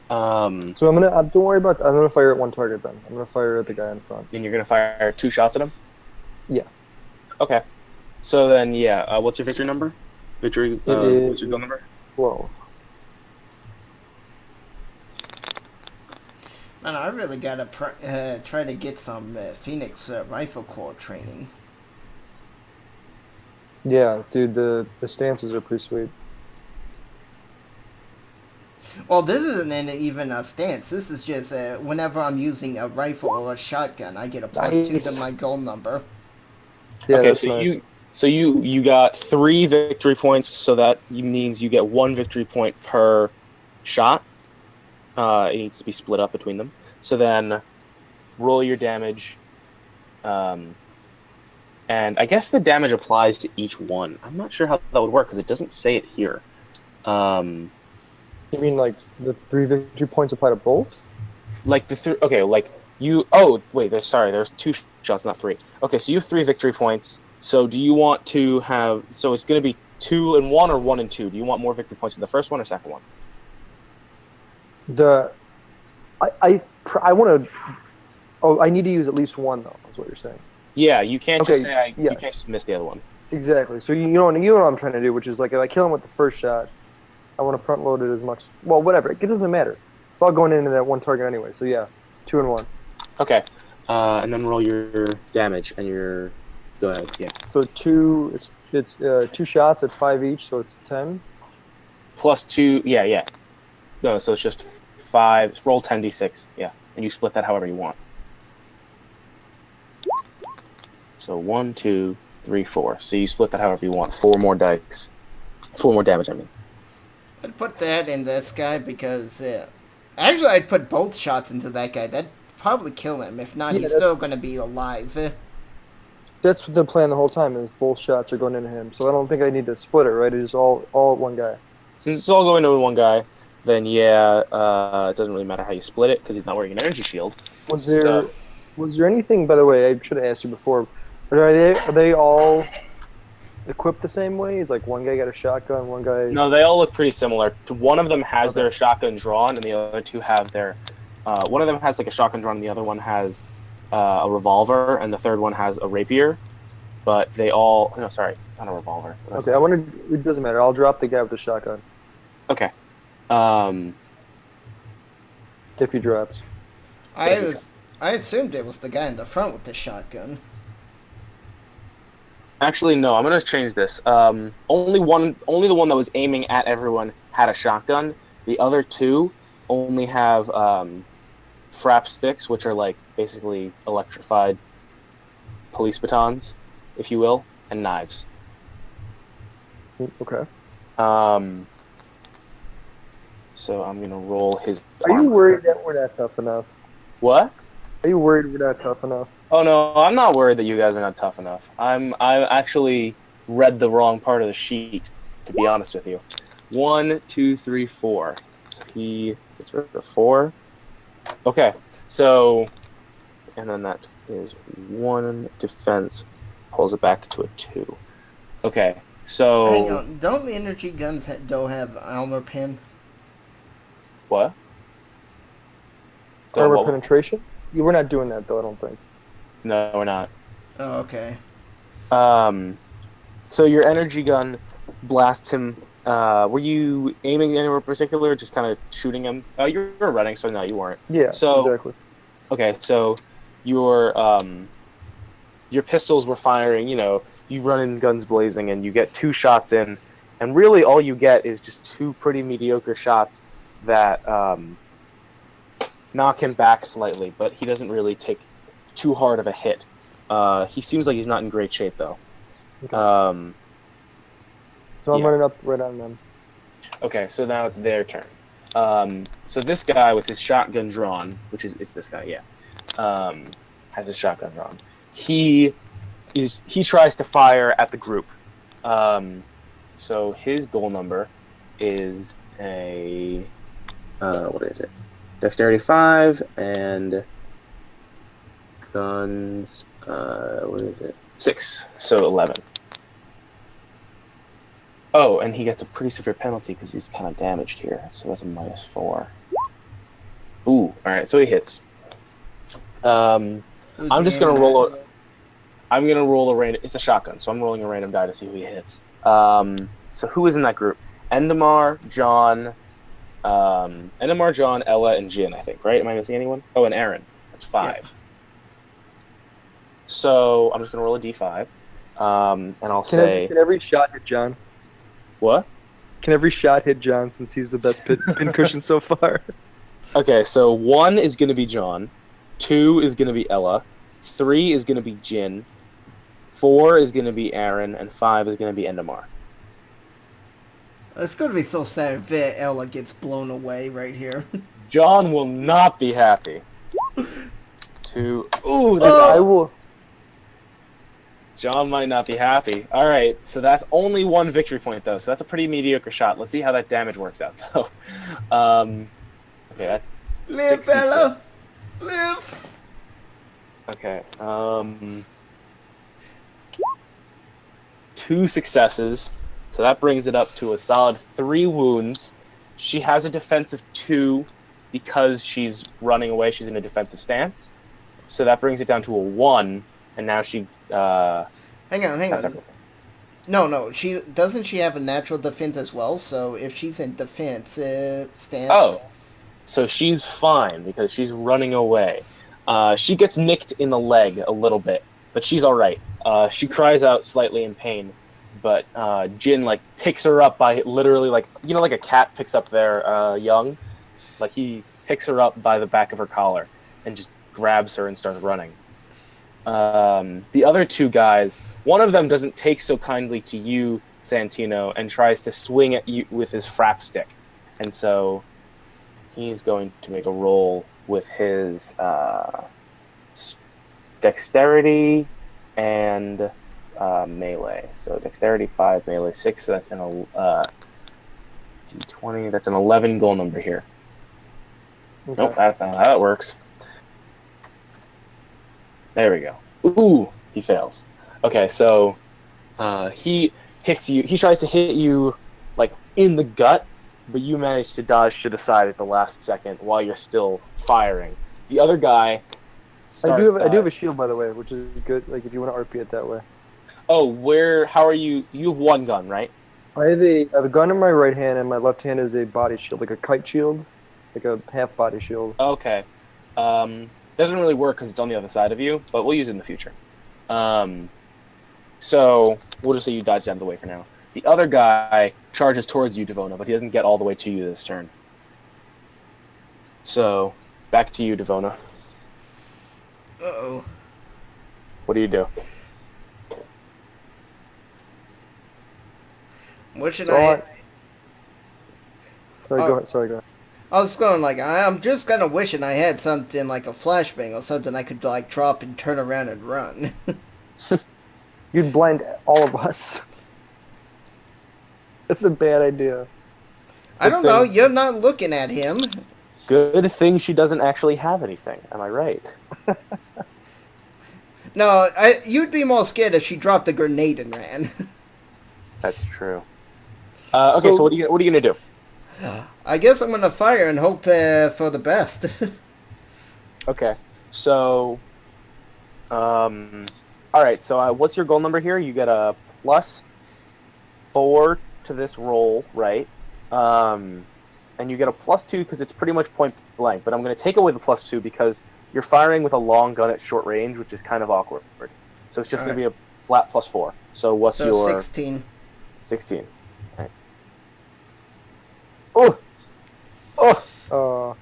So I'm gonna don't worry about that. I'm gonna fire at one target then. I'm gonna fire at the guy in front. and you're gonna fire 2 shots at him. Yeah. Okay. So then, yeah. What's your victory number? What's your goal number? 12. Man, I really gotta try to get some Phoenix Rifle Corps training. Yeah, dude, the stances are pretty sweet. Well, this isn't even a stance. This is just whenever I'm using a rifle or a shotgun, I get a +2 Nice. to my goal number. Yeah, Okay, that's so nice. you got 3 victory points, so that means you get 1 victory point per shot. It needs to be split up between them. So then, roll your damage, and I guess the damage applies to each one. I'm not sure how that would work because it doesn't say it here. You mean like the 3 victory points apply to both? Like okay, like you. Oh wait, there's 2 shots, not 3. Okay, so you have 3 victory points. So do you want to have? So it's going to be 2 and 1 or 1 and 2. Do you want more victory points in the first one or second one? I want to. Oh, I need to use at least 1 though. Is what you're saying? Yeah, you can't just Okay, say you yes. can't just miss the other one. Exactly. So you know what I'm trying to do, which is like if I kill him with the first shot, I want to front load it as much. Well, whatever. It doesn't matter. It's all going into that one target anyway. So yeah, 2 and 1. Okay, and then roll your damage and your. Go ahead. Yeah. So 2. It's 2 shots at 5 each, so it's 10. Plus 2. Yeah. No, so it's just 5. Roll 10d6. Yeah, and you split that however you want. So 1, 2, 3, 4. So you split that however you want. 4 more dice. 4 more damage. I mean. I'd put that in this guy because actually I'd put both shots into that guy. That'd probably kill him. If not, Yeah, he's that's- still gonna be alive. That's the plan the whole time. Is both shots are going into him. So I don't think I need to split it. Right? It's all at one guy. Since it's all going to one guy, then yeah, it doesn't really matter how you split it because he's not wearing an energy shield. Was there anything? By the way, I should have asked you before. Are they all equipped the same way? It's like one guy got a shotgun, one guy. No, they all look pretty similar. One of them has their shotgun drawn, and the other 2 have their. One of them has like a shotgun drawn, and the other one has a revolver, and the third one has a rapier. But they all. No, sorry, not a revolver. Okay, I wanted. It doesn't matter. I'll drop the guy with the shotgun. Okay. Um, If he drops. I assumed it was the guy in the front with the shotgun. Actually, no. I'm gonna change this. Only the one that was aiming at everyone had a shotgun. The other two only have frap sticks, which are like basically electrified police batons, if you will, and knives. Okay. So I'm gonna roll his. Are you armor. worried that we're not tough enough? What? Are you worried we're not tough enough? Oh no, I'm not worried that you guys are not tough enough. I actually read the wrong part of the sheet, to be honest with you. 1, 2, 3, 4. So he gets rid of 4. Okay, so and then that is 1 defense, pulls it back to a 2. Okay, so Hang on, don't the energy guns don't have armor pen? what? Armor What- penetration? Yeah, we're not doing that though. I don't think. No, we're not. Oh, okay. So your energy gun blasts him. Were you aiming anywhere particular, or just kind of shooting him? Oh, you were running, so no, you weren't. Yeah. So- exactly. Okay, so your pistols were firing. You know, you run in guns blazing, and you get 2 shots in, and really all you get is just 2 pretty mediocre shots that knock him back slightly, but he doesn't really take too hard of a hit. He seems like he's not in great shape though. Okay. So I'm yeah. running up right on them. Okay, so now it's their turn. So this guy with his shotgun drawn, it's this guy, yeah, has his shotgun drawn. He tries to fire at the group. So his goal number is a what is it? Dexterity 5 and guns. What is it? 6. So 11. Oh, and he gets a pretty severe penalty because he's kind of damaged here. So that's a -4. Ooh, all right. So he hits. I'm just gonna roll. I'm gonna roll a random. It's a shotgun, so I'm rolling a random die to see who he hits. So who is in that group? Endemar, John, Ella, and Jin. I think. Right? Am I missing anyone? Oh, and Aaron. That's 5. Yeah. So I'm just gonna roll a d5, and I'll say Can every shot hit John? what? Can every shot hit John since he's the best pin cushion so far? Okay, so 1 is going to be John, 2 is going to be Ella, 3 is going to be Jin, 4 is going to be Aaron, and 5 is going to be Endemar. It's gonna be so sad if Ella gets blown away right here. John will not be happy. 2. Ooh, that's I will. John might not be happy. All right, so that's only 1 victory point, though, so that's a pretty mediocre shot. Let's see how that damage works out, though. Okay, that's Live, 66. Ella! Live! Okay, 2 successes, so that brings it up to a solid 3 wounds. She has a defensive 2 because she's running away. She's in a defensive stance, so that brings it down to a 1, and now she... Hang on. that's everything. No. She have a natural defense as well? So if she's in defense stance. Oh, so she's fine because she's running away. She gets nicked in the leg a little bit, but she's all right. She cries out slightly in pain, but Jin like picks her up by literally like like a cat picks up their young, like he picks her up by the back of her collar and just grabs her and starts running. The other 2 guys, one of them doesn't take so kindly to you, Santino, and tries to swing at you with his frap stick, and so he's going to make a roll with his dexterity and melee. So dexterity 5, melee 6. So that's an d20. That's an 11 goal number here. Okay. Nope, that's not how it works. There we go. Ooh, he fails. Okay, so he hits you. He tries to hit you like in the gut, but you manage to dodge to the side at the last second while you're still firing. The other guy starts... I do have a shield, by the way, which is good. Like if you want to RP it that way. Oh, how are you? You have 1 gun, right? I have a gun in my right hand, and my left hand is a body shield, like a kite shield, like a half body shield. Okay. Doesn't really work because it's on the other side of you, but we'll use it in the future. So we'll just say you dodged out of the way for now. The other guy charges towards you, Devona, but he doesn't get all the way to you this turn. So back to you, Devona. Uh-oh. What do you do? What should So I... Sorry, Oh. go ahead. Sorry, go ahead. I was going like, I'm just kind of wishing I had something like a flashbang or something I could like drop and turn around and run. You'd blind all of us. That's a bad idea. I don't know. You're not looking at him. Good thing she doesn't actually have anything. Am I right? No, you'd be more scared if she dropped a grenade and ran. That's true. Okay, so what are you gonna do? I guess I'm gonna fire and hope for the best. Okay, so, all right. So, what's your goal number here? You get a +4 to this roll, right? And you get a +2 because it's pretty much point blank. But I'm going to take away the +2 because you're firing with a long gun at short range, which is kind of awkward. So it's just going to be a flat +4. So what's so your 16. 16? All right. Oh, oh.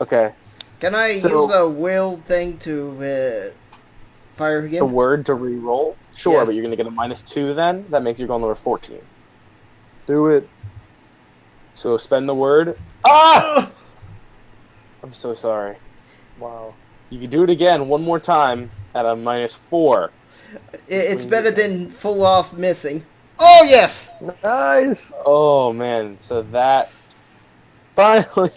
Okay. Can I use a will thing to fire again? The word to re-roll? Sure, Yeah. but you're going to get a -2 then. That makes your goal number 14. Do it. So spend the word. Ah! I'm so sorry. Wow. You can do it again one more time at a -4. It's better than full off missing. Oh, yes! Nice. Oh man, so that finally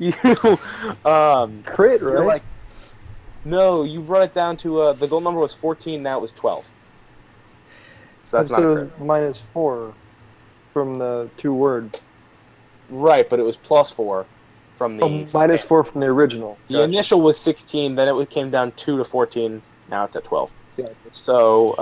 you Crit, you're right? like, no, you brought it down to the goal number was 14, now it was 12. So that's not it a was crit. -4 from the 2 word. Right, but it was +4 from the -4 from the original. The initial was 16, then it came down 2 to 14. Now it's at 12. Yeah. So,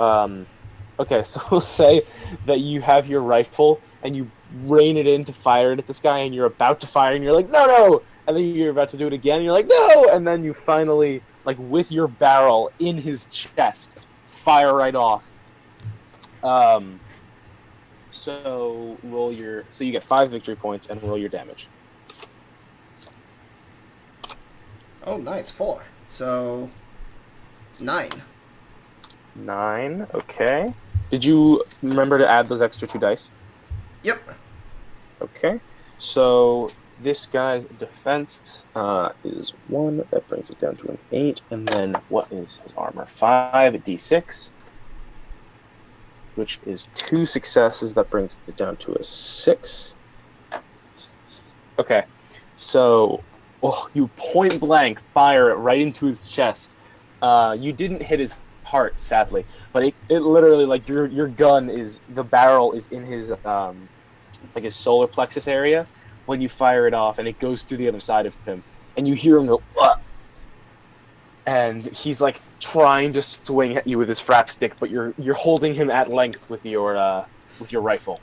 okay, so we'll say that you have your rifle and you rein it in to fire it at this guy, and you're about to fire, and you're like, no! And then you're about to do it again, and you're like, no! And then you finally, like, with your barrel in his chest, fire right off. So you get 5 victory points and roll your damage. Oh, nice. 4. So, 9. 9, okay. Did you remember to add those extra 2 dice? Yep. Okay. So this guy's defense is 1. That brings it down to an 8. And then what is his armor? 5d6. Which is 2 successes. That brings it down to a 6. Okay. So you point blank fire it right into his chest. You didn't hit his heart, sadly, but it literally, like, your gun is, the barrel is in his like his solar plexus area when you fire it off, and it goes through the other side of him, and you hear him go, "Ugh!" And he's like trying to swing at you with his frap stick, but you're holding him at length with your rifle.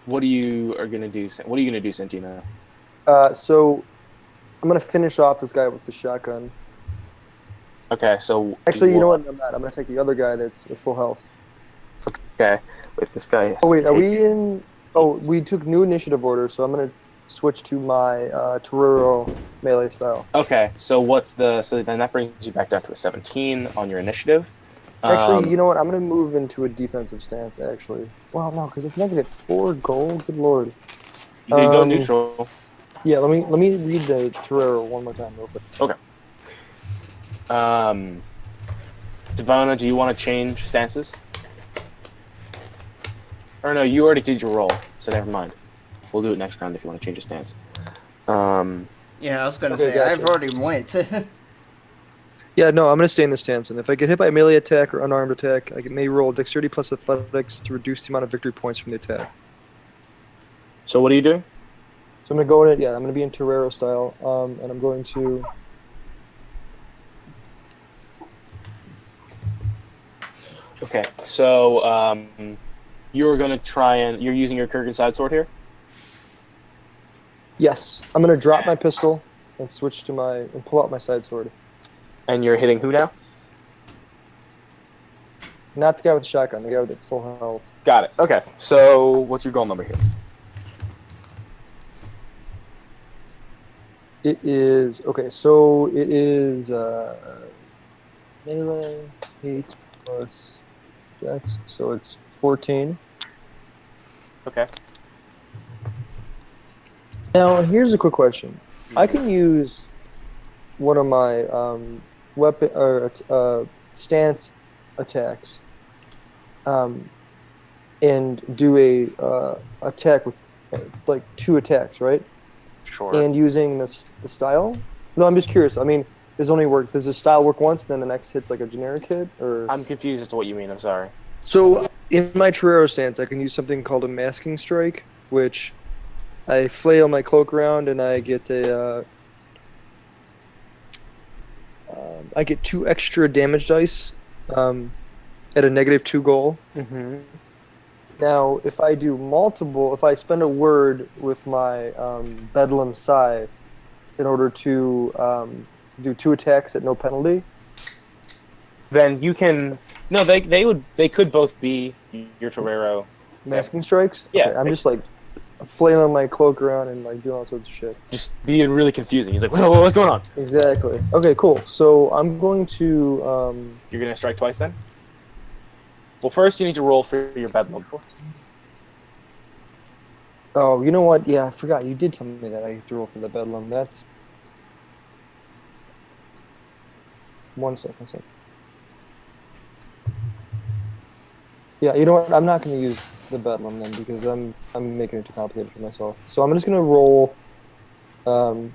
What are you gonna do? What are you gonna do, Santina? So I'm gonna finish off this guy with the shotgun. Okay, so Actually, you know what? I'm not. I'm gonna take the other guy that's with full health. Okay, wait, this guy. Oh wait, are we in? Oh, we took new initiative order, so I'm gonna switch to my Torero melee style. Okay, so so then that brings you back down to a 17 on your initiative. Actually, you know what? I'm gonna move into a defensive stance. Actually, well, no, because if I get 4 gold, good lord. You can go neutral. Yeah, let me read the Torero one more time, real quick. Okay. Devona, do you want to change stances? Or no, you already did your roll, so never mind. We'll do it next round if you want to change your stance. Yeah, I was gonna Okay, say, gotcha. I've already went. Yeah, no, I'm gonna stay in this stance, and if I get hit by a melee attack or unarmed attack, I may roll Dexterity plus Athletics to reduce the amount of victory points from the attack. So what are you doing? So I'm gonna go in it. Yeah, I'm gonna be in Torero style, and I'm going to. Okay, so you're gonna try and you're using your Kurgan side sword here. Yes, I'm gonna drop my pistol and switch to and pull out my side sword. And you're hitting who now? Not the guy with the shotgun, the guy with the full health. Got it. Okay, so what's your goal number here? It is okay. So it is melee 8 plus dex, so it's 14. Okay. Now here's a quick question. I can use one of my weapon or stance attacks, and do a attack with like 2 attacks, right? Sure. And using the style. No, I'm just curious. I mean, does the style work once, then the next hit's like a generic hit, or? I'm confused as to what you mean. I'm sorry. So in my Torero stance, I can use something called a masking strike, which I flail my cloak around and I get I get 2 extra damage dice at a -2 goal. Mm-hmm. Now, if I spend a word with my Bedlam Scythe in order to do 2 attacks at no penalty. Then you can. No, they could both be your Torero. Masking strikes? Yeah. Okay, I'm just like flailing my cloak around and like doing all sorts of shit. Just being really confusing. He's like, what's going on? Exactly. Okay, cool. So I'm going to You're gonna strike twice then? Well, first you need to roll for your Bedlam. oh, you know what? Yeah, I forgot. You did tell me that I have to roll for the Bedlam. That's 1 second. Yeah, you know what? I'm not going to use the Bedlam then because I'm making it too complicated for myself. So I'm just going to roll. No,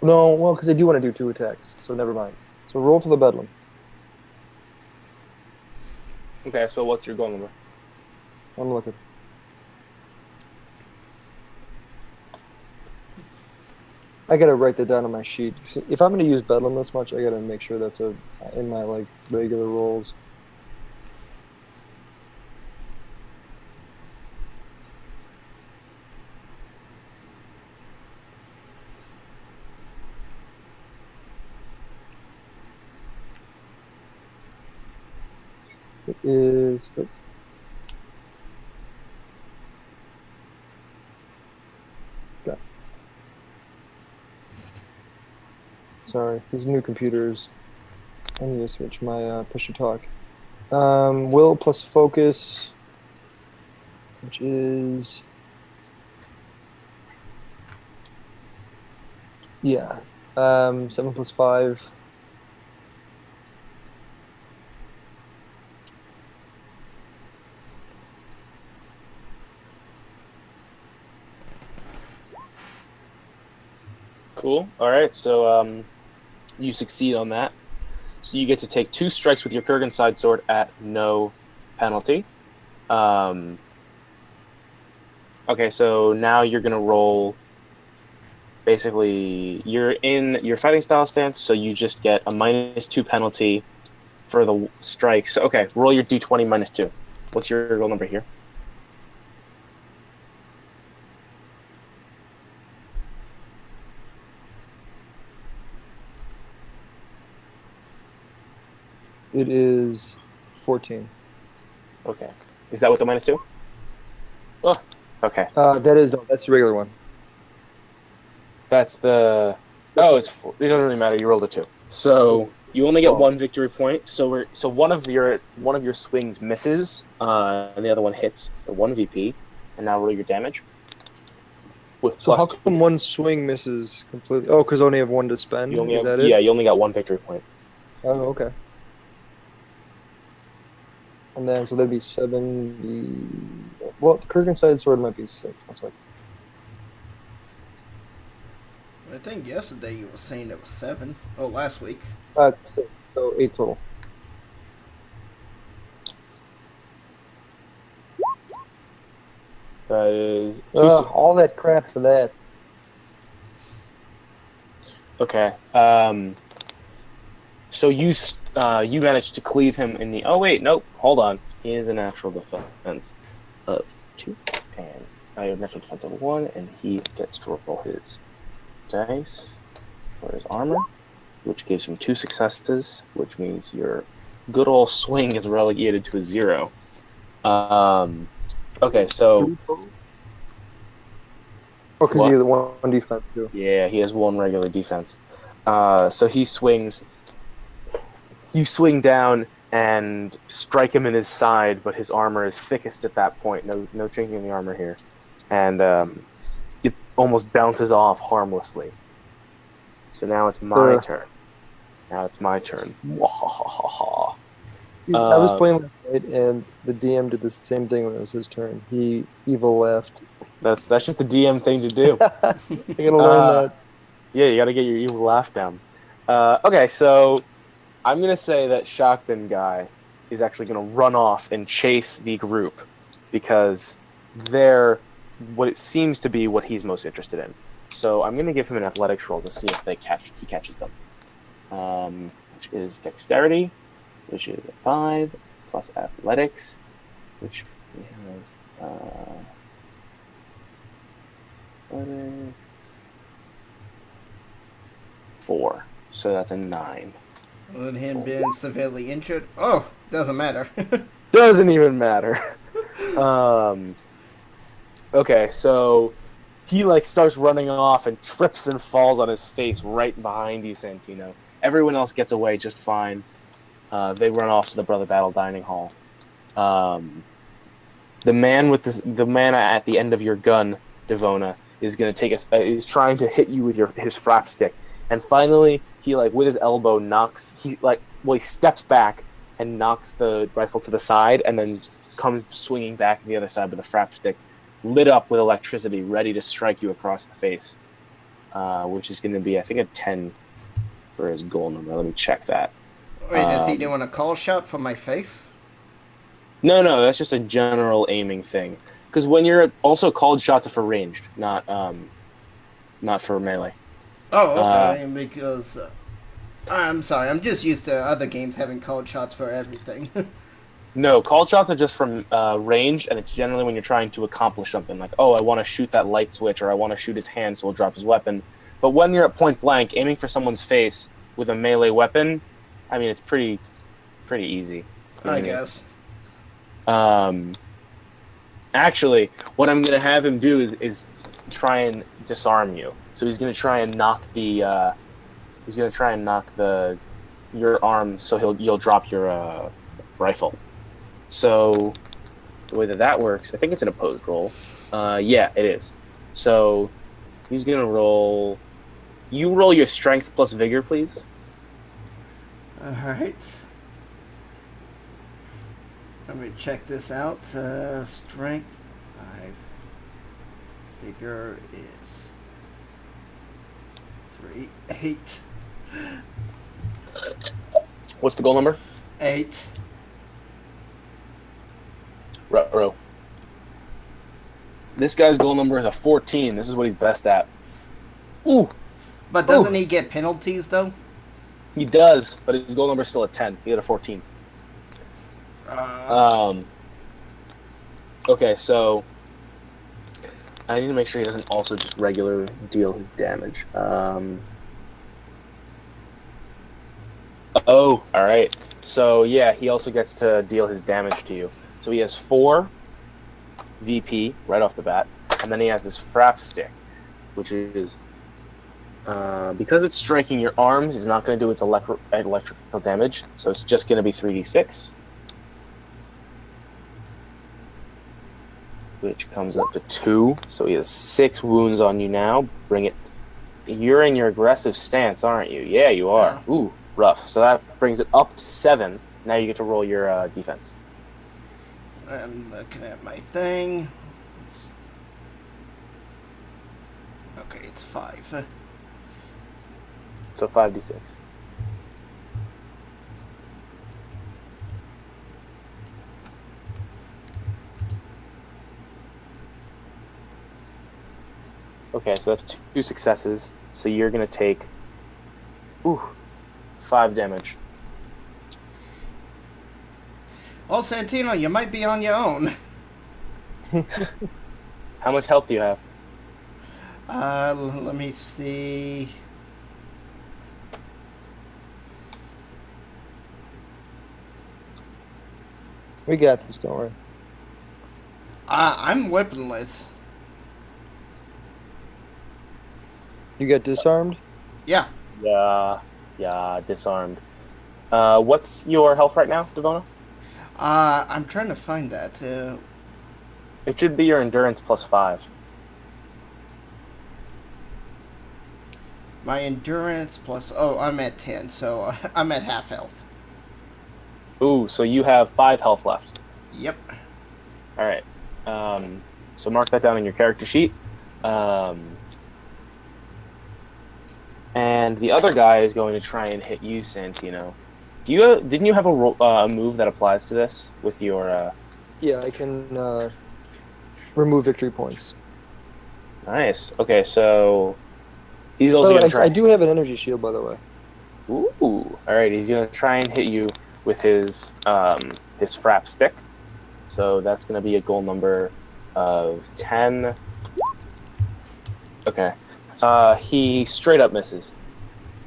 well, because I do want to do 2 attacks, so never mind. So roll for the Bedlam. Okay, so what's your goal number? I'm looking. I gotta write that down on my sheet. See, if I'm gonna use Bedlam this much, I gotta make sure that's in my like regular rolls. It is. Okay. Sorry, these new computers. I need to switch my push to talk. Will plus focus, which is yeah, 7 plus 5. Cool. All right, so you succeed on that. So you get to take 2 strikes with your Kurgan side sword at no penalty. Okay, so now you're gonna roll. Basically, you're in your fighting style stance, so you just get a -2 penalty for the strikes. So, okay, roll your d20 -2. What's your roll number here? It is 14. Okay, is that with the -2? Oh, okay. That's the regular one. That's the. Oh, it doesn't really matter. You rolled a 2, so you only get 1 victory point. So one of your swings misses, and the other one hits for 1 VP. And now roll your damage. With So how plus 2. come one swing misses completely? Oh, because I only have 1 to spend. You only Is have, that it? yeah, you only got 1 victory point. Oh, okay. And then so that'd be 70. Well, the Kurgan side sword might be 6. That's like. I think yesterday you were saying it was 7. Oh, last week. 6. So 8 total. That is All that crap for that. Okay. So you You manage to cleave him in the. Oh wait, nope. Hold on. He is a natural defense of 2, and I have natural defense of 1, and he gets to roll his dice for his armor, which gives him 2 successes, which means your good old swing is relegated to a 0. Okay, so because What? you have the one defense too. yeah, he has 1 regular defense. So he swings. You swing down and strike him in his side, but his armor is thickest at that point. No chinking in the armor here, and it almost bounces off harmlessly. So now it's my turn. Now it's my turn. Wahahaha. I was playing last night, and the DM did the same thing when it was his turn. He evil laughed. That's just the DM thing to do. I gotta learn that. Yeah, you gotta get your evil laugh down. Okay, so I'm gonna say that Shockton guy is actually gonna run off and chase the group because they're what it seems to be what he's most interested in. So I'm gonna give him an athletics roll to see if he catches them. Which is dexterity, which is a 5 plus athletics, which he has athletics 4. So that's a 9. With him being severely injured. Oh, doesn't matter. Doesn't even matter. Okay, so he starts running off and trips and falls on his face right behind you, Santino. Everyone else gets away just fine. They run off to the Brother Battle dining hall. The man at the end of your gun, Devona, is going to is trying to hit you with his frap stick, and finally he with his elbow he steps back and knocks the rifle to the side, and then comes swinging back to the other side with a frap stick lit up with electricity, ready to strike you across the face, which is going to be, I think, a 10 for his goal number. Let me check that. Wait, is he doing a call shot for my face? No, that's just a general aiming thing. Because when you're also called shots are for ranged, not for melee. Oh, okay. Because I'm sorry, I'm just used to other games having called shots for everything. No, called shots are just from range, and it's generally when you're trying to accomplish something, like, oh, I want to shoot that light switch, or I want to shoot his hand so he'll drop his weapon. But when you're at point blank, aiming for someone's face with a melee weapon, I mean, it's pretty easy. I guess. Actually, what I'm going to have him do is try and disarm you. So he's going to try and knock your arm, so you'll drop your rifle. So the way that works, I think it's an opposed roll. Yeah, it is. So he's gonna roll. You roll your strength plus vigor, please. All right. Let me check this out. Strength 5. Vigor is 3. 8. What's the goal number? 8. Ruh-roh. This guy's goal number is a 14. This is what he's best at. Ooh! But doesn't he get penalties, though? He does, but his goal number is still a 10. He had a 14. Okay, so I need to make sure he doesn't also just regularly deal his damage. Oh, alright. So, yeah, he also gets to deal his damage to you. So he has 4 VP right off the bat, and then he has his frap stick, which is because it's striking your arms, it's not going to do its electrical damage, so it's just going to be 3d6, which comes up to 2. So he has 6 wounds on you now. Bring it. You're in your aggressive stance, aren't you? Yeah, you are. Yeah. Ooh, rough. So that brings it up to 7. Now you get to roll your defense. I'm looking at my thing. Okay, it's 5. So 5d6. Okay, so that's 2 successes. So you're going to take 5 damage. Oh, Santino, you might be on your own. How much health do you have? Let me see. We got this. Don't worry. I'm weaponless. You get disarmed. Yeah. Yeah, disarmed. What's your health right now, Devona? I'm trying to find that. It should be your endurance plus 5. My endurance plus. Oh, I'm at 10, so I'm at half health. Ooh, so you have 5 health left. Yep. All right. So mark that down in your character sheet. And the other guy is going to try and hit you, Santino. Didn't you have a move that applies to this with your? Yeah, I can remove victory points. Nice. Okay, so he's also Oh, going to try. I do have an energy shield, by the way. Ooh. All right, he's going to try and hit you with his frap stick. So that's going to be a goal number of 10. Okay. He straight up misses.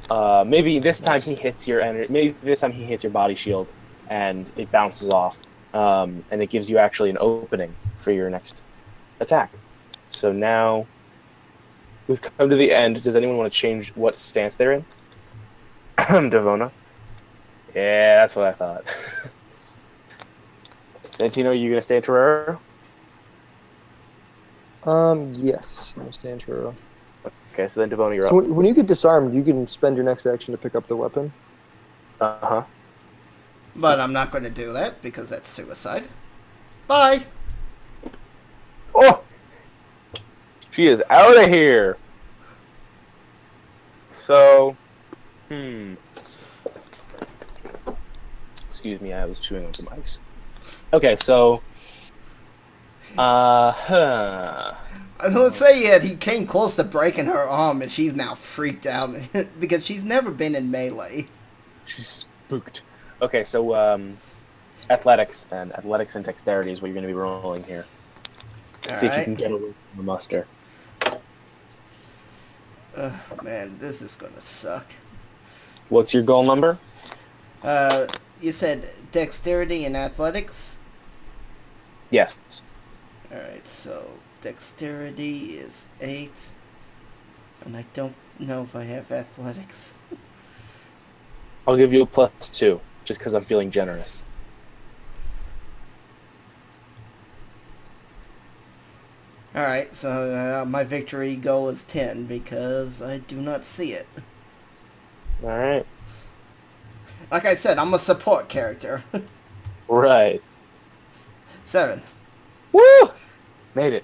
Maybe this time he hits your Maybe this time he hits your body shield, and it bounces off, and it gives you actually an opening for your next attack. So now we've come to the end. Does anyone want to change what stance they're in? Devona. Yeah, that's what I thought. Santino, are you gonna stay in Torero? Yes. I'm gonna stay in Truro. Okay, so then Devona, you're So up. when you get disarmed, you can spend your next action to pick up the weapon. Uh-huh. But I'm not going to do that because that's suicide. Bye. Oh! She is out of here! So, Excuse me, I was chewing on some ice. Okay, so... Let's say he came close to breaking her arm and she's now freaked out because she's never been in melee. She's spooked. Okay, so, athletics, then. Athletics and dexterity is what you're going to be rolling here. See if you can get away from the muster. Man, this is gonna suck. What's your goal number? You said dexterity and athletics? Yes. Alright, so dexterity is 8. And I don't know if I have athletics. I'll give you a +2, just because I'm feeling generous. Alright, so my victory goal is 10 because I do not see it. Alright. Like I said, I'm a support character. Right. 7. Woo! Made it.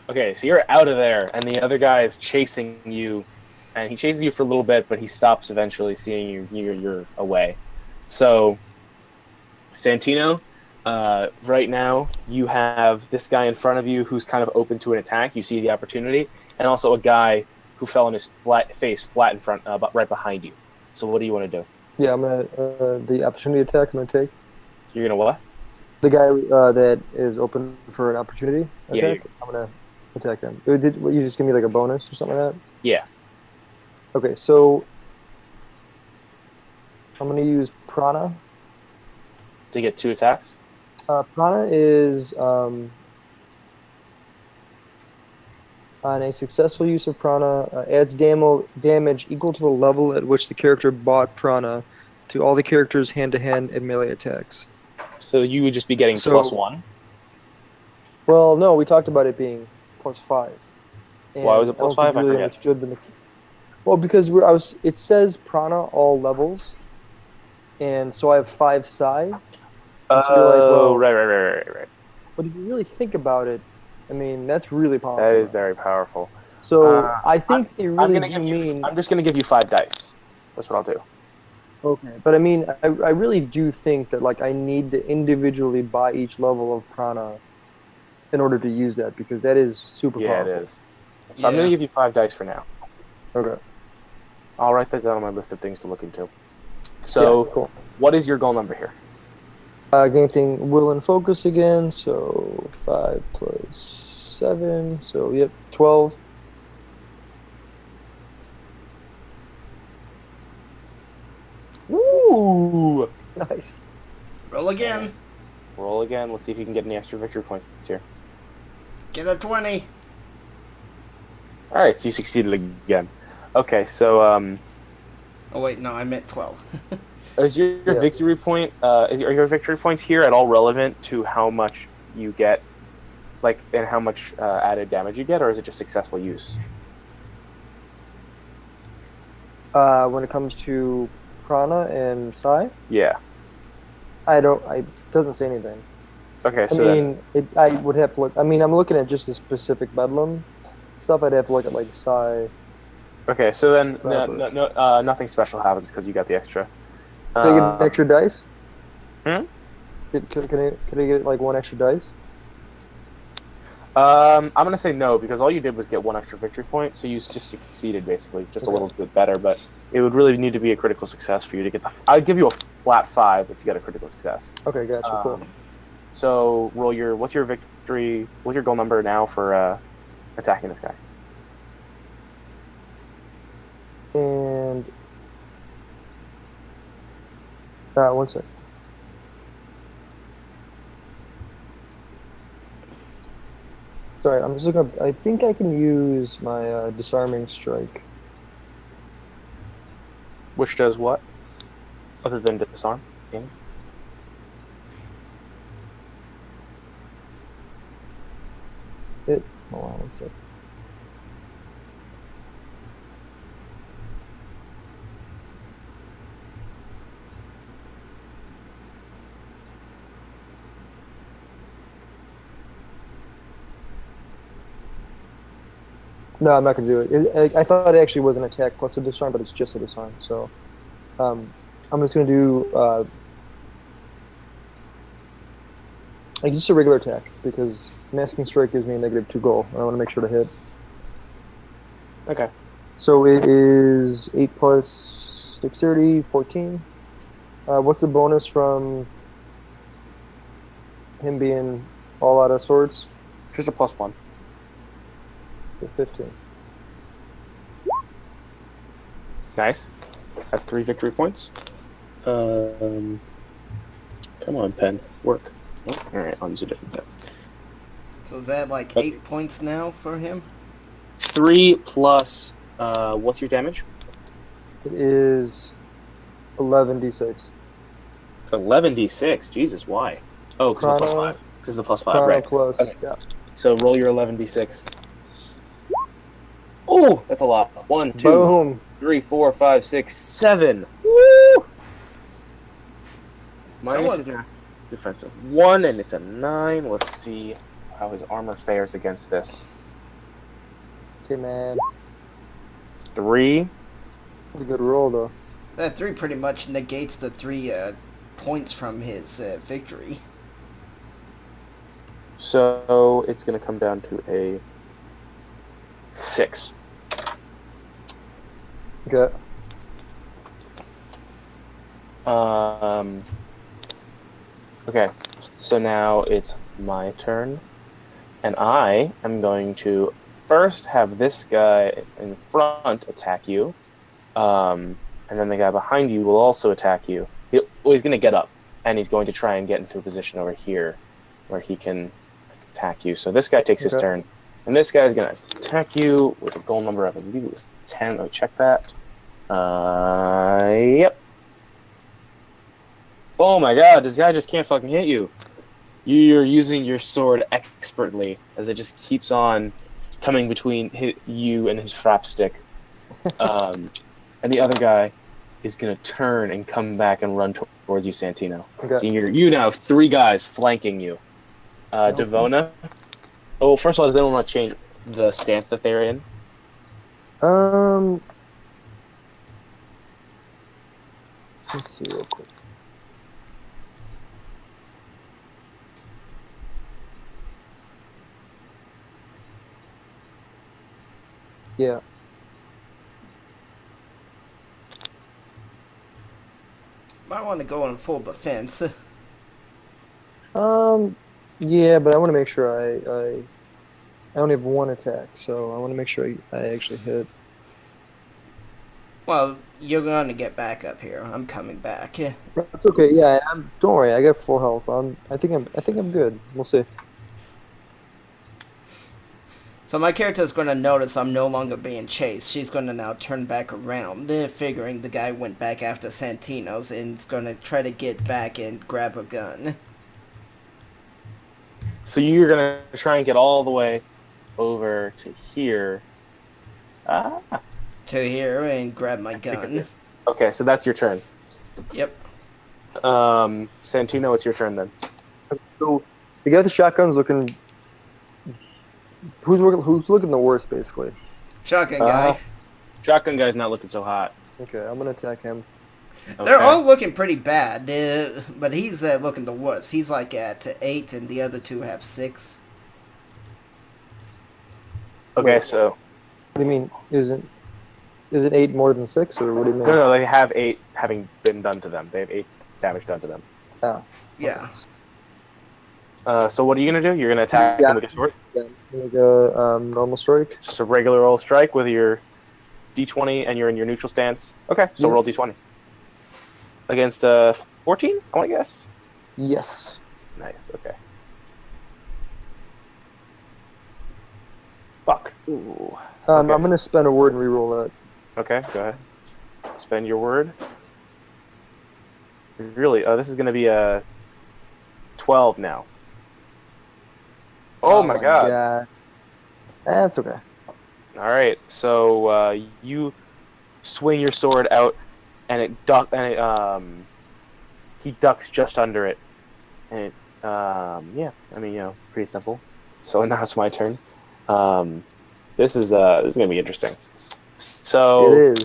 Okay, so you're out of there, and the other guy is chasing you, and he chases you for a little bit, but he stops eventually, seeing you're away. So, Santino, right now you have this guy in front of you who's kind of open to an attack. You see the opportunity, and also a guy who fell on his face flat in front, right behind you. So, what do you want to do? Yeah, I'm gonna the opportunity attack. I'm gonna take You're gonna what? the guy that is open for an opportunity attack. Yeah, I'm gonna attack him. You just give me like a bonus or something like that? Yeah. Okay, so I'm gonna use Prana. To get 2 attacks. Prana is on a successful use of Prana, adds damage equal to the level at which the character bought Prana to all the characters' hand-to-hand and melee attacks. So you would just be getting +1. Well, no, we talked about it being +5. And Why was it I don't +5? think we really I forget. understood the well, because it says Prana all levels, and so I have 5 psi. Oh, So you're like, well, right. but if you really think about it, I mean, that's really powerful. That is very powerful. So I think they I'm really gonna do give mean. you. I'm just gonna give you 5 dice. That's what I'll do. Okay, but I mean, I really do think that like I need to individually buy each level of Prana in order to use that because that is super powerful. Yeah, it is. So I'm gonna give you 5 dice for now. Okay. I'll write that down on my list of things to look into. So, Yeah, cool. what is your goal number here? Gaining will and focus again, so 5 plus 7, so yep, 12. Woo! Nice. Roll again. Roll again. Let's see if you can get any extra victory points here. Get a 20. All right, so you succeeded again. Okay, so Oh wait, no, I meant 12. is your Yeah. victory point? Are your victory points here at all relevant to how much you get, like, and how much added damage you get, or is it just successful use? When it comes to Prana and Psi, Yeah. I doesn't say anything. Okay, I so then, mean, I would have to look. I mean, I'm looking at just the specific Bedlam stuff. I'd have to look at like Psi. okay, so then Proper. nothing special happens because you got the extra. Can I get an extra dice? Hmm? Can I get like one extra dice? I'm gonna say no because all you did was get one extra victory point, so you just succeeded basically, just a Okay. little bit better. But it would really need to be a critical success for you to get the. I'd give you a flat 5 if you got a critical success. Okay, gotcha. Cool. So roll your. What's your victory? What's your goal number now for attacking this guy? And one sec. Sorry, I'm just looking up. I think I can use my disarming strike. Which does what? Other than disarm? Yeah. Hold on one sec. No, I'm not gonna do it. I thought it actually was an attack plus a disarm, but it's just a disarm. So, I'm just gonna do like just a regular attack because masking strike gives me a -2 goal. I want to make sure to hit. Okay. So it is 8 plus dexterity, 14. What's the bonus from him being all out of swords? Just a +1. 15. Nice. That's 3 victory points. Come on, pen. Work. Oh, all right, I'll use a different pen. So is that like 8 points now for him? 3 plus. What's your damage? It is 11d6. 11d6. Jesus, why? Oh, because the Prana- +5. Because the +5, Prana right? plus, Okay. yeah. So roll your 11d6. Oh, that's a lot. 1, 2, Boom. 3, 4, 5, 6, 7. Woo! Minus Someone- is now defensive 1, and it's a 9. Let's see how his armor fares against this. Okay, man. 3. That's a good roll, though. That 3 pretty much negates the 3 points from his victory. So it's going to come down to a 6. Okay. Okay, so now it's my turn, and I am going to first have this guy in front attack you, and then the guy behind you will also attack you. He's going to get up, and he's going to try and get into a position over here where he can attack you. So this guy takes his Okay. turn, and this guy is going to attack you with a goal number, I believe it was 10. Let me check that. Yep. Oh my god, this guy just can't fucking hit you. You're using your sword expertly as it just keeps on coming between you and his frap stick. And the other guy is going to turn and come back and run towards you, Santino. Okay. So you now have 3 guys flanking you. Devona. Oh, first of all, does anyone want to change the stance that they're in? Let's see real quick. Yeah. Might want to go in full defense. Yeah, but I want to make sure I only have one attack, so I want to make sure I actually hit. Well, you're going to get back up here. I'm coming back. Yeah. That's okay. Yeah, don't worry. I got full health. I think I'm good. We'll see. So my character is going to notice I'm no longer being chased. She's going to now turn back around, figuring the guy went back after Santino's, and is going to try to get back and grab a gun. So you're gonna try and get all the way over to here. Ah. To here and grab my gun. Okay, so that's your turn. Yep. Santino, it's your turn then. So the guy with the shotgun's looking. Who's looking the worst, basically? Shotgun guy. Shotgun guy's not looking so hot. Okay, I'm gonna attack him. They're Okay. all looking pretty bad, but he's looking the worst. He's like at 8, and the other two have 6. Okay, so What do you mean? Is it 8 more than 6, or what do you mean? no, they have 8 having been done to them. They have 8 damage done to them. Oh, Yeah. So what are you gonna do? You're gonna attack him with your sword? yeah. Like a normal strike. Just a regular old strike with your D20, and you're in your neutral stance. Okay, so Yeah. roll D20 against 14. I want to guess. Yes. Nice. Okay. Fuck. Ooh. I'm Okay. gonna spend a word and reroll that. Okay, go ahead. Spend your word. Really? Oh, this is going to be a 12 now. Oh, my god. That's okay. All right. So you swing your sword out, and he ducks just under it, and it yeah. I mean, pretty simple. So now it's my turn. This is gonna be interesting. So It is.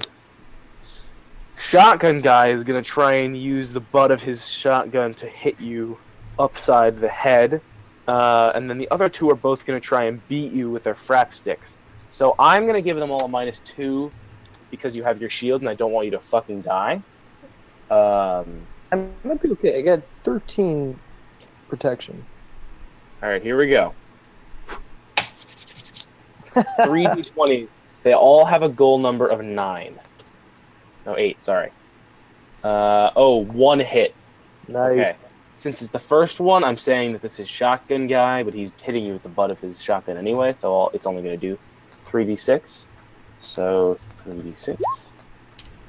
Shotgun guy is gonna try and use the butt of his shotgun to hit you upside the head, and then the other two are both gonna try and beat you with their frack sticks. So I'm gonna give them all a -2 because you have your shield, and I don't want you to fucking die. I might be okay. I got 13 protection. All right, here we go. 3 d20s. They all have a goal number of 9. No, 8. Sorry. 1 hit. Nice. Okay. Since it's the first one, I'm saying that this is shotgun guy, but he's hitting you with the butt of his shotgun anyway, so it's only going to do 3d6. So 3d6.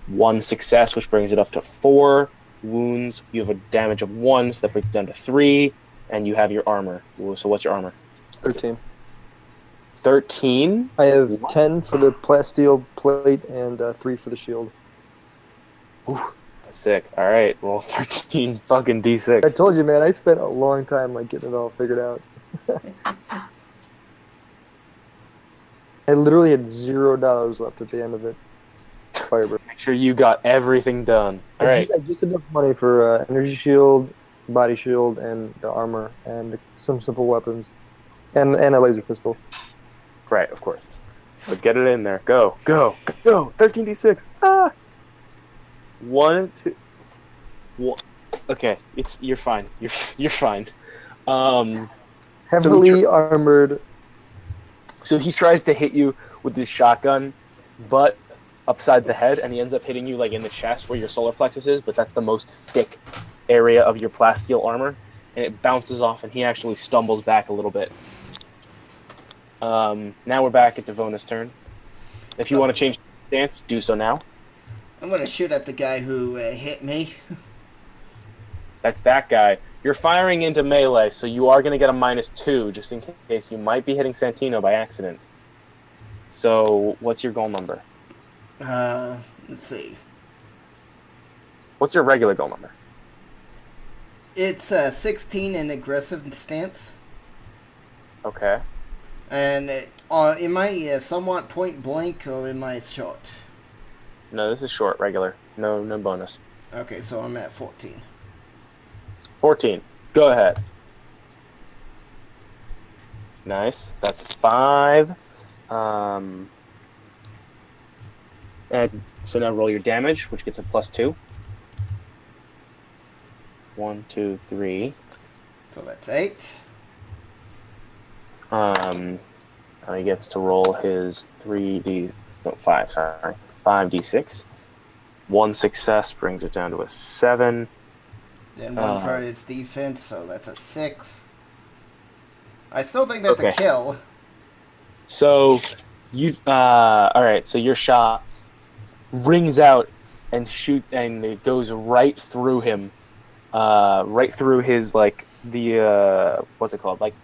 1 success, which brings it up to 4 wounds. You have a damage of 1, so that brings it down to 3, and you have your armor. So what's your armor? 13. 13? I have What? 10 for the plasteel plate and 3 for the shield. Ooh, that's sick. All right, roll 13 fucking d6. I told you, man. I spent a long time getting it all figured out. I literally had $0 left at the end of it. Firebird. Make sure you got everything done. All right. I just enough money for energy shield, body shield, and the armor, and some simple weapons, and a laser pistol. Right, of course. But get it in there. Go, go, go. 13d6. Ah. 1, 2. 1. Okay, you're fine. You're fine. Heavily armored. So he tries to hit you with his shotgun, but upside the head, and he ends up hitting you like in the chest where your solar plexus is. But that's the most thick area of your plasteel armor, and it bounces off, and he actually stumbles back a little bit. Now we're back at Devona's turn. If you want to change stance, do so now. I'm going to shoot at the guy who hit me. That's that guy. You're firing into melee, so you are going to get a -2, just in case you might be hitting Santino by accident. So, what's your goal number? Let's see. What's your regular goal number? It's 16 in aggressive stance. Okay. And am I somewhat point blank or am I short? No, this is short, regular. No bonus. Okay, so I'm at 14. 14. Go ahead. Nice. That's 5. And so now roll your damage, which gets a +2. 1, 2, 3. So that's 8. And he gets to roll his 5, sorry. 5d6. 1 success brings it down to a 7. Then 1 for his defense, so that's a 6. I still think that's a Okay. kill. So you all right, so your shot rings out and it goes right through him. Right through his like the what's it called? Like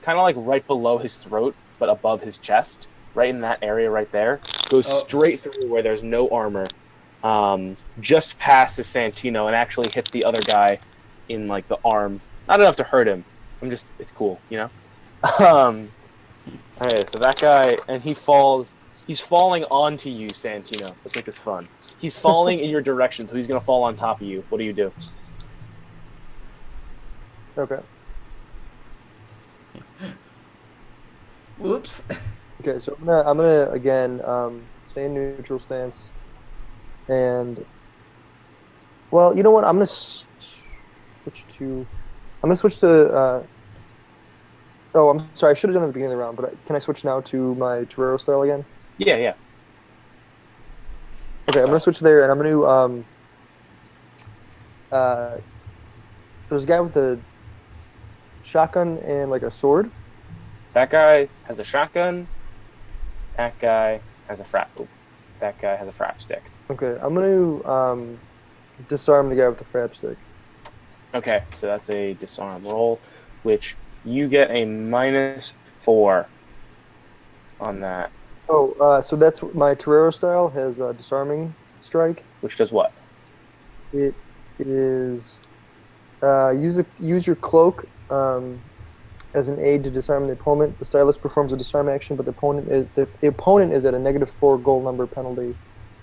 kind of like right below his throat, but above his chest, right in that area right there. Goes straight through where there's no armor. Just past the Santino and actually hits the other guy in like the arm. Not enough to hurt him. It's cool, you know? Okay, so that guy, and he's falling onto you, Santino. Let's make this fun. He's falling in your direction, so he's gonna fall on top of you. What do you do? Okay. Whoops. Okay, so I'm gonna again stay in neutral stance, and well, you know what? I'm gonna switch to. I'm gonna switch to. Oh, I'm sorry. I should have done it at the beginning of the round, but can I switch now to my Torero style again? Yeah, yeah. Okay, I'm gonna switch there, and I'm gonna. There's a guy with a shotgun and like a sword. That guy has a shotgun. That guy has a That guy has a frap stick. Okay, I'm gonna disarm the guy with the frap stick. Okay, so that's a disarm roll, which you get a -4 on that. Oh, so that's my Torero style has a disarming strike. Which does what? It is use your cloak as an aid to disarm the opponent. The stylist performs a disarm action, but the opponent is at a -4 goal number penalty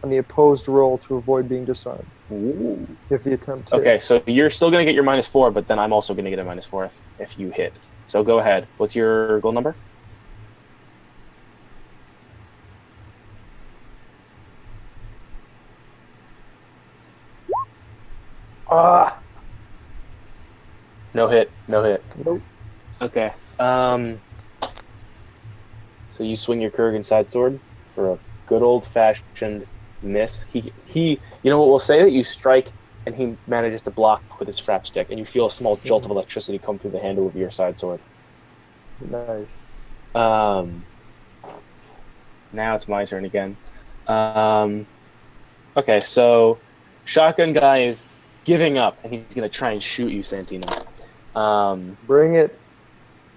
on the opposed roll to avoid being disarmed. Ooh. If the attempt Okay, hits. so you're still going to get your -4, but then I'm also going to get a -4 if you hit. So go ahead. What's your goal number? No hit. Nope. Okay. So you swing your Kurgan side sword for a good old-fashioned miss. He. You know what? We'll say that you strike, and he manages to block with his frap stick, and you feel a small jolt of electricity come through the handle of your side sword. Nice. Now it's my turn again. Okay, so shotgun guy is giving up, and he's gonna try and shoot you, Santino. Bring it.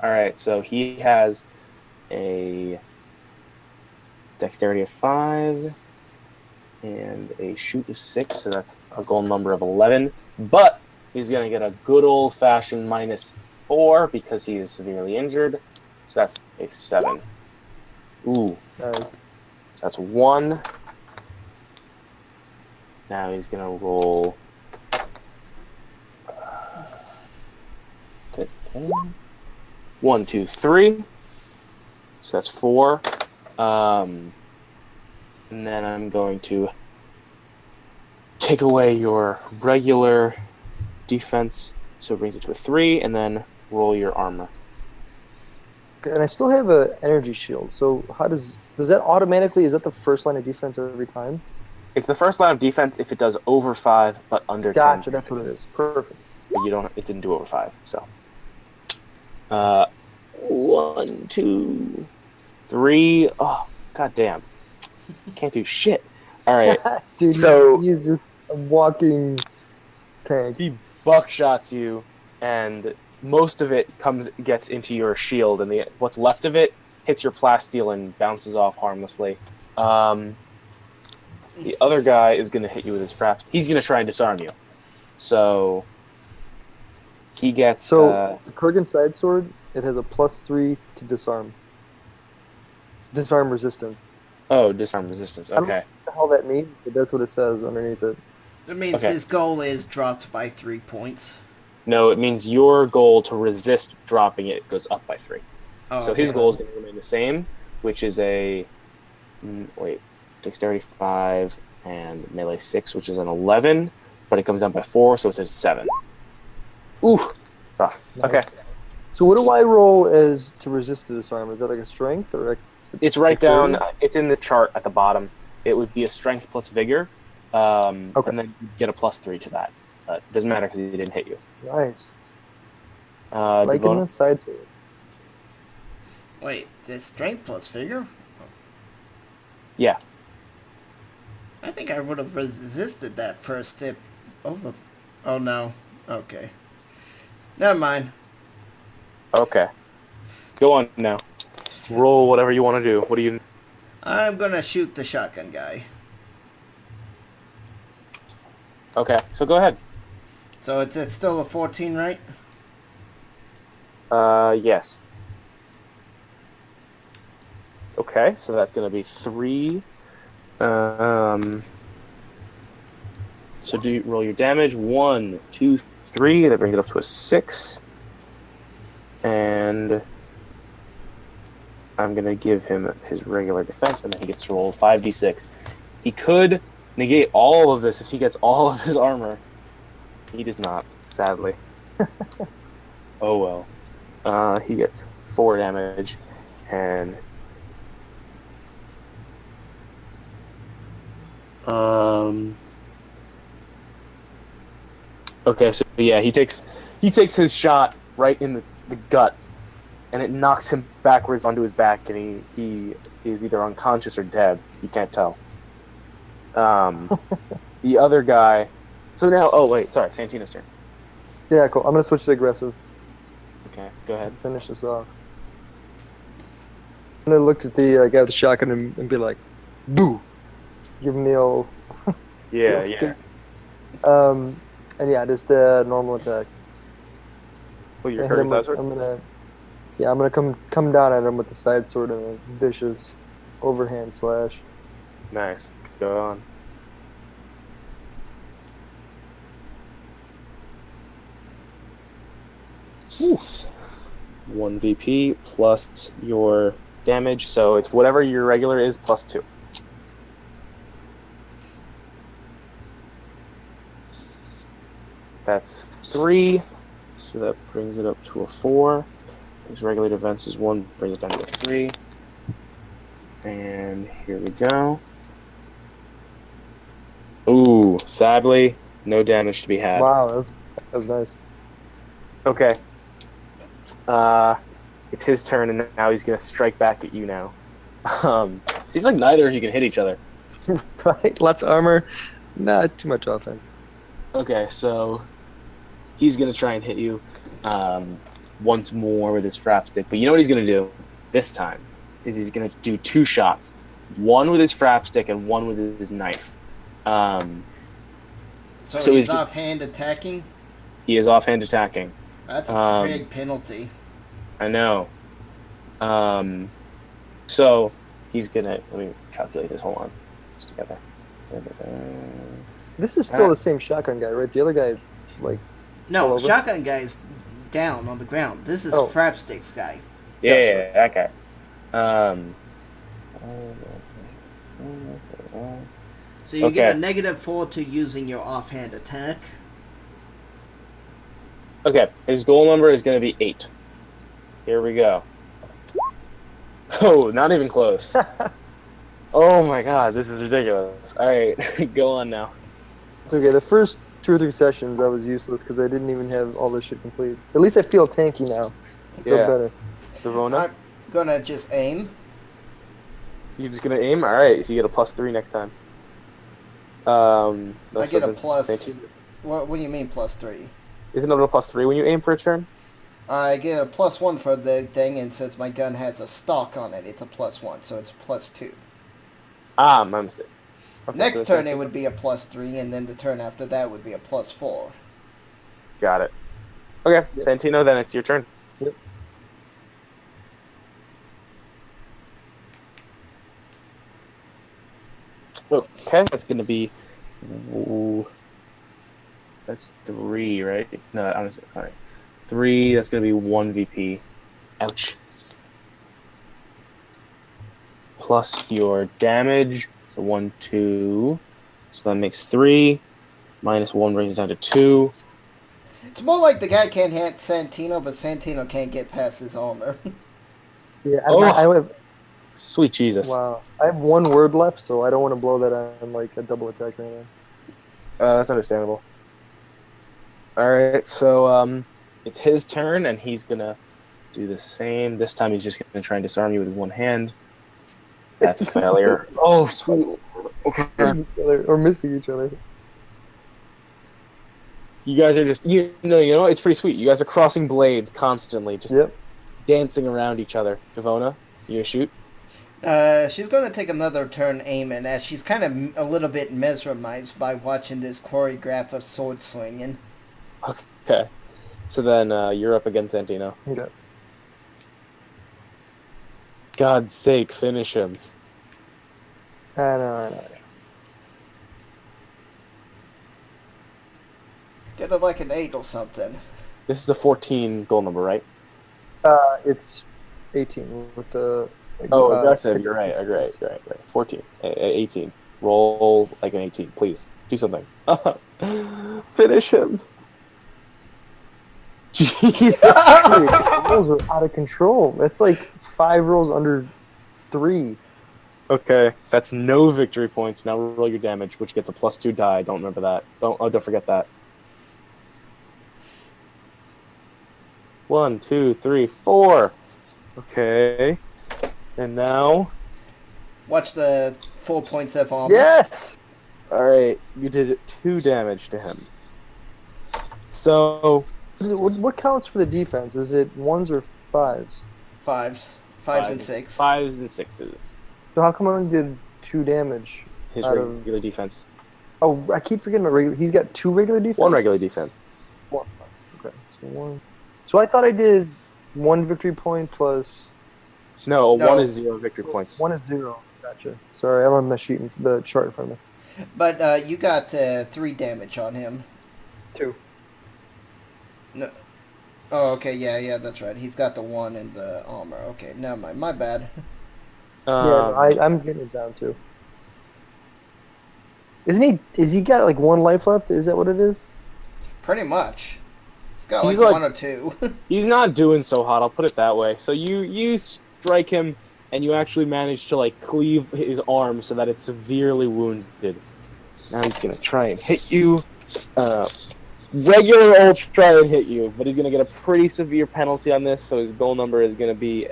All right, so he has a dexterity of 5 and a shoot of 6, so that's a goal number of 11. But he's gonna get a good old-fashioned -4 because he is severely injured. So that's a 7. Ooh, Nice. that's 1. Now he's gonna roll. 1, 2, 3. So that's 4. And then I'm going to take away your regular defense, so it brings it to a 3, and then roll your armor. Okay, and I still have a energy shield. So how does that automatically? Is that the first line of defense every time? It's the first line of defense if it does over 5, but under 10. Gotcha. That's what it is. Perfect. But it didn't do over 5. So 1, 2, 3. Oh, goddamn. Can't do shit. All right. Dude, So he's just a walking tank. he buckshots you, and most of it gets into your shield, and what's left of it hits your plasteel and bounces off harmlessly. The other guy is going to hit you with his fraps. He's going to try and disarm you. So he gets. So the Kurgan side sword, it has a +3 to disarm. Disarm resistance. Oh, disarm resistance. I don't Okay. know what the hell that means, but that's what it says underneath it. That means Okay. his goal is dropped by 3 points. No, it means your goal to resist dropping it goes up by 3. Oh, So okay. his goal is going to remain the same, which is dexterity 5 and melee 6, which is an 11, but it comes down by 4, so it's a 7. Ooh. Rough. Okay. Nice. So what do I roll as to resist to this armor? Is that like a strength or? It's right down. Dexterity? It's in the chart at the bottom. It would be a strength plus vigor, and then you get a +3 to that. Doesn't matter because he didn't hit you. Nice. Like in Devona? the side sword. Wait, this strength plus figure? Yeah. I think I would have resisted that first step over. Oh no. Okay. Never mind. Okay. Go on now. Roll whatever you want to do. What do you? I'm gonna shoot the shotgun guy. Okay. So go ahead. So it's still a 14, right? Yes. Okay. So that's gonna be 3. So do you roll your damage? 1, 2, 3. That brings it up to a 6. And I'm gonna give him his regular defense, and then he gets to roll 5d6. He could negate all of this if he gets all of his armor. He does not, sadly. Oh well. He gets 4 damage, and okay, so yeah, he takes his shot right in the gut, and it knocks him backwards onto his back, and he is either unconscious or dead. You can't tell. The other guy. So now, oh wait, sorry, Santino's turn. Yeah, cool. I'm gonna switch to aggressive. Okay, go ahead. And finish this off. I'm gonna look at the guy with the shotgun and be like, "Boo!" Give him the old. Yeah, the yeah. stick. And yeah, just normal attack. Well, your I hit him current with- sword? I'm gonna come down at him with the side sword and a vicious overhand slash. Nice. Go on. Whew. 1 VP plus your damage, so it's whatever your regular is plus 2. That's 3, so that brings it up to a 4. His regular defense is 1, brings it down to 3. And here we go. Ooh, sadly, no damage to be had. Wow, that was nice. Okay. It's his turn, and now he's gonna strike back at you now. Seems like neither of you can hit each other. Right? Lots of armor, not too much offense. Okay, so he's gonna try and hit you once more with his frap stick. But you know what he's gonna do this time is he's gonna do 2 shots, one with his frap stick and one with his knife. So So he's he's- offhand attacking? He is offhand attacking. That's a big penalty. I know. So he's gonna. Let me calculate this. Hold on. It's together. This is still the same shotgun guy, right? The other guy, like, No, all the over? shotgun guy's down on the ground. This is Oh. Frapstick's guy. Yeah, that guy. So you get Okay. a -4 to using your offhand attack. Okay, his goal number is going to be 8. Here we go. Oh, not even close. Oh my god, this is ridiculous. Alright, go on now. it's okay. The first 2 or 3 sessions I was useless because I didn't even have all this shit complete. At least I feel tanky now. I feel Yeah. better. Devona, I'm gonna just aim. you just going to aim? Alright, so you get a +3 next time. I that's get a something plus. Santino- What do you mean +3? Isn't it a +3 when you aim for a turn? I get a +1 for the thing, and since my gun has a stock on it, it's a +1, so it's +2. Ah, my mistake. Okay, so Next that's turn it. it would be a +3, and then the turn after that would be a +4. Got it. Okay, Santino, then it's your turn. Yep. Okay, that's gonna be. Ooh, that's 3, right? No, I'm sorry. 3. That's gonna be 1 VP. Ouch. Plus your damage, so 1, 2. So that makes 3. -1 brings it down to 2. It's more like the guy can't hit Santino, but Santino can't get past his armor. Yeah, Oh. I have Sweet Jesus. wow. I have one word left, so I don't want to blow that on like a double attack right now. That's understandable. All right, so it's his turn, and he's gonna do the same. This time, he's just gonna try and disarm you with his one hand. That's a failure. Oh, sweet. Okay. Or missing each other. You guys are just you know it's pretty sweet. You guys are crossing blades constantly, just Yep. dancing around each other. Devona, you gonna shoot? She's going to take another turn aiming, as she's kind of a little bit mesmerized by watching this choreograph of sword slinging. Okay. So then you're up against Santino. Okay. God's sake, finish him. I know. Get it like an 8 or something. This is a 14 goal number, right? It's 18 with the. Oh, aggressive. You're right. 14. 18. Roll like an 18, please. Do something. Finish him. Jesus Christ. Rolls are out of control. That's like 5 rolls under 3. Okay, that's no victory points. Now roll your damage, which gets a +2 die. Don't remember that. Don't forget that. 1, 2, 3, 4. Okay. And now, Watch the 4 points of armor. Yes. all right, you did 2 damage to him. So What counts for the defense? Is it 1s or 5s? 5s. 5s and 6. 5s and 6s. So how come I only did 2 damage? His Out of- regular defense. Oh, I keep forgetting about regular. He's got 2 regular defense. 1 regular defense. One. Okay, so 1. So I thought I did 1 victory point plus No, No. 1 is 0 victory points. 1 is 0. Gotcha. Sorry, I'm on the sheet, the chart in front of me. But you got 3 damage on him. 2. No. Oh, okay, yeah, that's right. He's got the 1 in the armor. Okay, never mind. My bad. I'm getting it down too. Isn't he? Is he got like 1 life left? Is that what it is? Pretty much. He's got He's like like- 1 or 2. He's not doing so hot, I'll put it that way. So you strike him, and you actually manage to like cleave his arm so that it's severely wounded. Now he's gonna try and hit you. Regular old try and hit you, but he's gonna get a pretty severe penalty on this, so his goal number is gonna be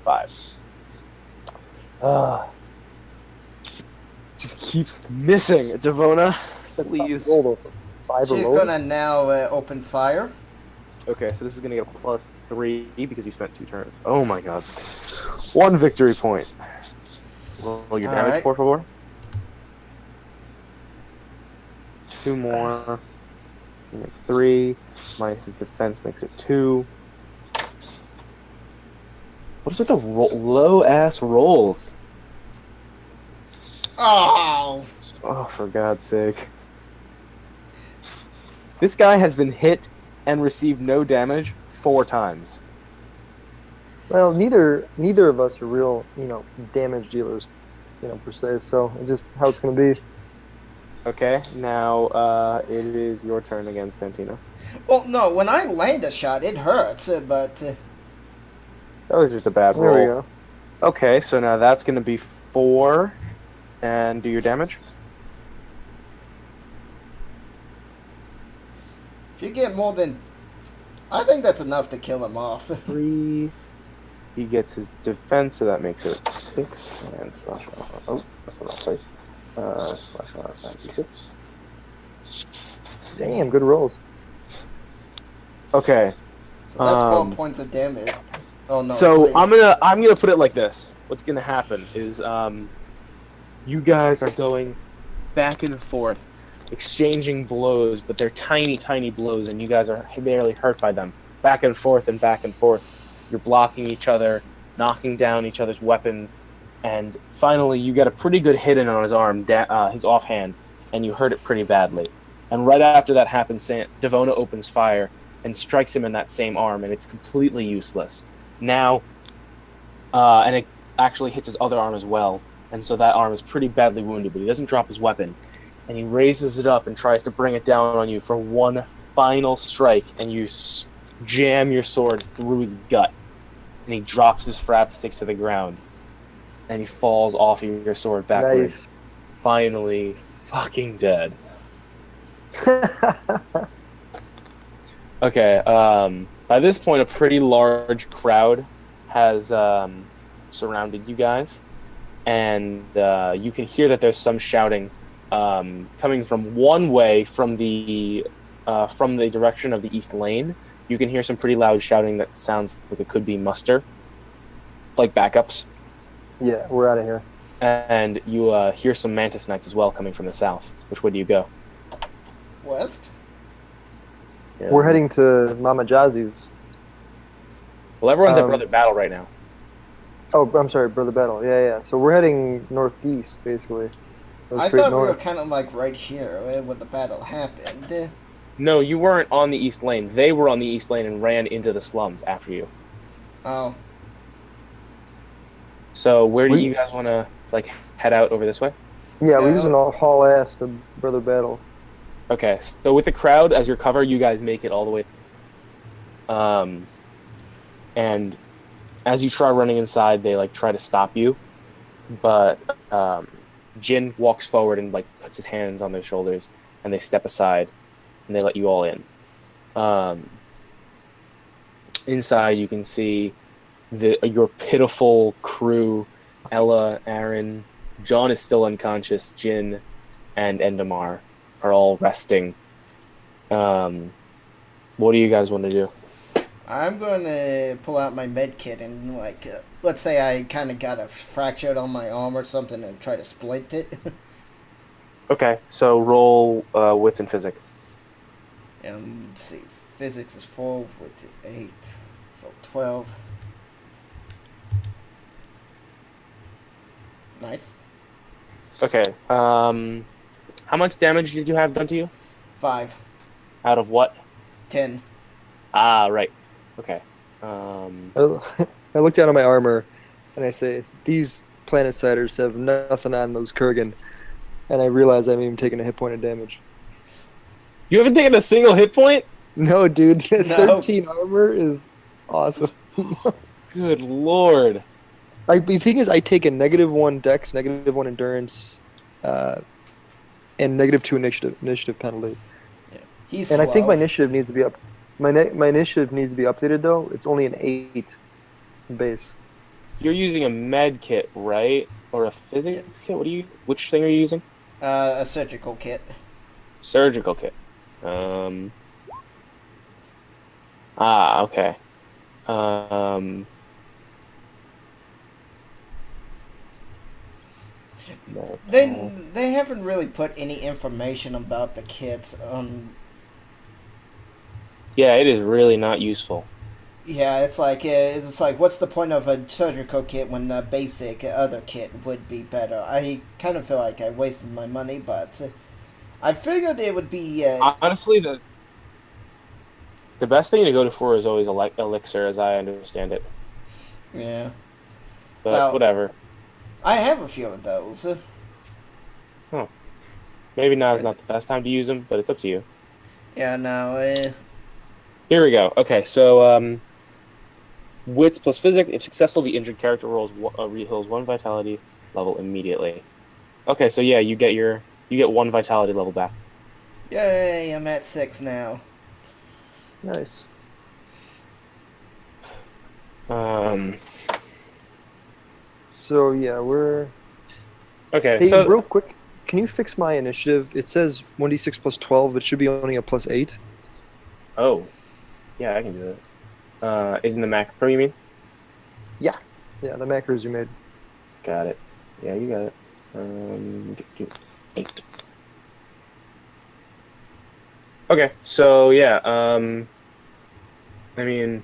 5. Just keeps missing, Devona. Please. Rolled over. 5 She's or lower. gonna now open fire. Okay, so this is gonna get a +3 because you spent 2 turns. Oh my god. 1 victory point. Roll your damage, Alright. por favor. 2 more. So you make 3. Minus his defense makes it 2. What is with the low ass rolls? Oh! Oh, for God's sake. This guy has been hit and received no damage 4 times. Well, neither of us are real, damage dealers, per se. So it's just how it's gonna be. Okay, now it is your turn again, Santino. Well, no, when I land a shot, it hurts, but... That was just a bad There roll. we go. Okay, so now that's going to be 4. And do your damage. if you get more than... I think that's enough to kill him off. 3. He gets his defense, so that makes it 6. And slash... Oh, that's the wrong place. Slash 96. Damn, good rolls. Okay, So that's 4 Um, points of damage. Oh, no. so 3. I'm gonna put it like this. What's gonna happen is you guys are going back and forth, exchanging blows, but they're tiny, tiny blows, and you guys are barely hurt by them. Back and forth and back and forth. You're blocking each other, knocking down each other's weapons, and finally you get a pretty good hit in on his arm, his offhand, and you hurt it pretty badly. And right after that happens, Devona opens fire and strikes him in that same arm, and it's completely useless. Now, and it actually hits his other arm as well, and so that arm is pretty badly wounded, but he doesn't drop his weapon. and he raises it up and tries to bring it down on you for one final strike, and you jam your sword through his gut, and he drops his frap stick to the ground, and he falls off of your sword backwards. Nice. Finally, fucking dead. Okay. By this point, a pretty large crowd has surrounded you guys, and you can hear that there's some shouting coming from one way from the direction of the east lane. You can hear some pretty loud shouting that sounds like it could be muster, like backups. Yeah, we're out of here. And you hear some Mantis Knights as well coming from the south. Which way do you go? West? Yeah. We're heading to Mama Jazzy's. Well, everyone's at um, Brother Battle right now. Oh, I'm sorry, Brother Battle. Yeah. So we're heading northeast, basically. Go I straight thought we were north. kind of like right here when the battle happened. No, you weren't on the east lane. They were on the east lane and ran into the slums after you. Oh, So where do We- you guys want to head out over this way? Yeah, Yeah. we're using all haul ass to Brother Battle. Okay, so with the crowd as your cover, you guys make it all the way. And as you try running inside, they try to stop you, but Jin walks forward and puts his hands on their shoulders, and they step aside, and they let you all in. Inside, you can see your pitiful crew: Ella, Aaron, John is still unconscious, Jin, and Endemar are all resting. What do you guys want to do? I'm going to pull out my med kit and let's say I kind of got a fractured on my arm or something and try to splint it. Okay, so roll wits and physics. Let's see, physics is 4, which is 8, so 12. Nice. Okay. How much damage did you have done to you? 5, Out of what? 10. Ah, right. Okay. I look down at my armor, and I say, "These Planetsiders have nothing on those Kurgan," and I realize I haven't even taken a hit point of damage. You haven't taken a single hit point? No, dude, No. 13 armor is awesome. Good lord. The thing is, I take a -1 Dex, -1 Endurance, and -2 initiative penalty. He's And I think my slow. initiative needs to be up. My initiative needs to be updated though. It's only an 8 base. You're using a med kit, right? Or a physics kit? Which thing are you using? A surgical kit. Surgical kit. Okay. They haven't really put any information about the kits. Yeah, it is really not useful. Yeah, it's like what's the point of a surgical kit when a basic other kit would be better? I kind of feel like I wasted my money, but I figured it would be. Honestly, the best thing to go to for is always elixir, as I understand it. Yeah, But Well- whatever. I have a few of those. Maybe now is not the best time to use them, but it's up to you. Yeah, no. Here we go. Okay, so wits plus physics. If successful, the injured character heals 1 vitality level immediately. Okay, so yeah, you get 1 vitality level back. Yay! I'm at 6 now. Nice. So yeah, we're. Okay, Hey, so real quick, can you fix my initiative? It says 1d6 plus 12. It should be only a plus 8. oh, yeah, I can do that. Isn't the macro you mean? Yeah, the macros you made. Got it. Yeah, you got it. 8. Okay, so yeah, I mean,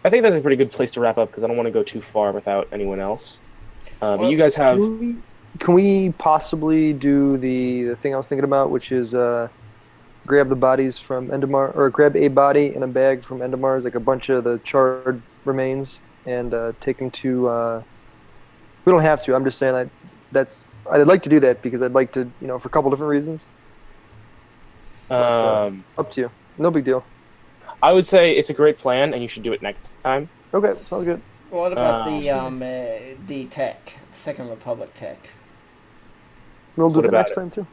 I think that's a pretty good place to wrap up because I don't want to go too far without anyone else. But Well, you guys have. Can we possibly do the thing I was thinking about, which is grab the bodies from Endemar, or grab a body in a bag from Endemar's, like a bunch of the charred remains, and take them to. We don't have to. I'm just saying that's I'd like to do that because I'd like to, for a couple different reasons. But, up to you. No big deal. I would say it's a great plan, and you should do it next time. Okay, sounds good. What about the tech, Second Republic tech? We'll do What that about next it? time too.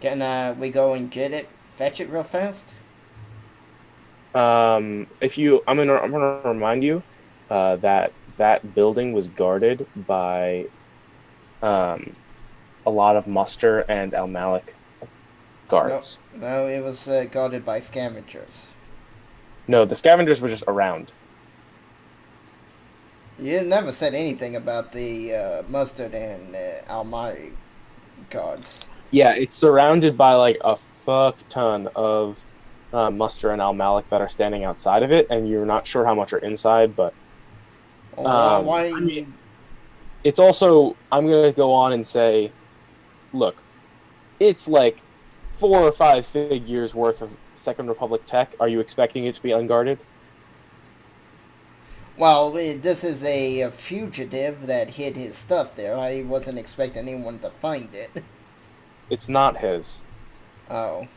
Can we go and get it, fetch it real fast? I'm gonna remind you that building was guarded by a lot of Muster and Al Malik guards. No, it was guarded by scavengers. No, the scavengers were just around. You never said anything about the Mustard and Almighty guards. Yeah, it's surrounded by like a fuck ton of Muster and Al Malik that are standing outside of it, and you're not sure how much are inside, but Why? I mean, it's also, I'm going to go on and say, look, it's like 4 or 5 figures worth of Second Republic tech. Are you expecting it to be unguarded? Well, this is a fugitive that hid his stuff there. I wasn't expecting anyone to find it. It's not his. Oh.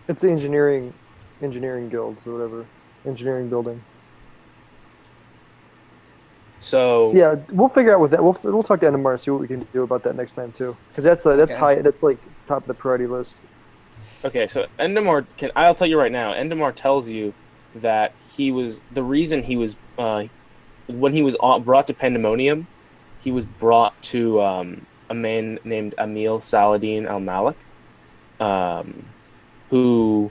It's the engineering guilds or whatever. Engineering building. So Yeah, we'll figure out with that. We'll talk to Endemar, see what we can do about that next time too. Because that's Okay. high. That's like top of the priority list. okay, so Endemar I'll tell you right now, Endemar tells you that the reason he was when he was brought to Pandemonium, he was brought to a man named Emil Saladin Al Malik, who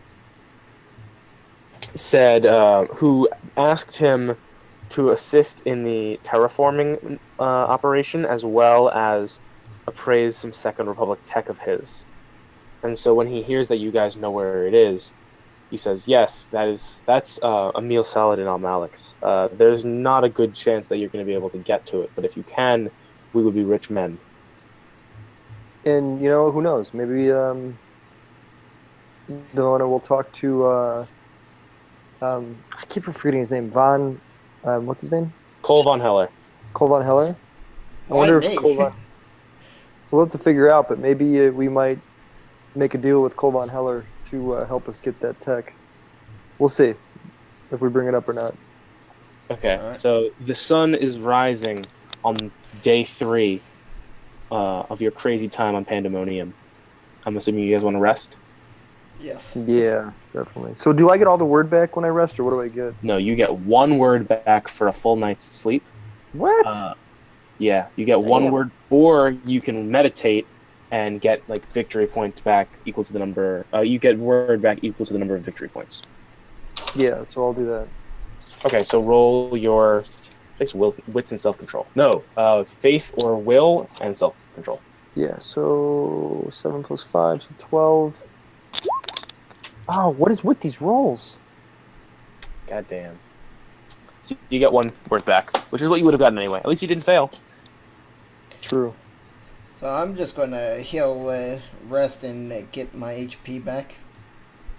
asked him to assist in the terraforming operation, as well as appraise some Second Republic tech of his. And so when he hears that you guys know where it is, he says, yes, that's Emil Saladin Al Malik's. There's not a good chance that you're going to be able to get to it, but if you can, we would be rich men. And who knows? Maybe Delona will talk to. I keep forgetting his name. What's his name? Cole Von Heller. Cole Von Heller. I Why wonder me? if Cole Von. We'll have to figure out, but maybe we might make a deal with Cole Von Heller to help us get that tech. We'll see if we bring it up or not. Okay, Alright. so the sun is rising on day 3 of your crazy time on Pandemonium. I'm assuming you guys want to rest? Yes. Yeah, definitely. So do I get all the word back when I rest, or what do I get? No, you get 1 word back for a full night's sleep. What? Yeah, you get 1 Damn. word, or you can meditate and get like victory points back equal to the number. You get word back equal to the number of victory points. Yeah, so I'll do that. Okay, so roll your wits and self-control. No, faith or will and self-control. Yeah, so 7 plus 5, so 12. Oh, what is with these rolls? God damn. So you get 1 word back, which is what you would have gotten anyway. At least you didn't fail. True. So I'm just gonna heal, rest, and get my HP back.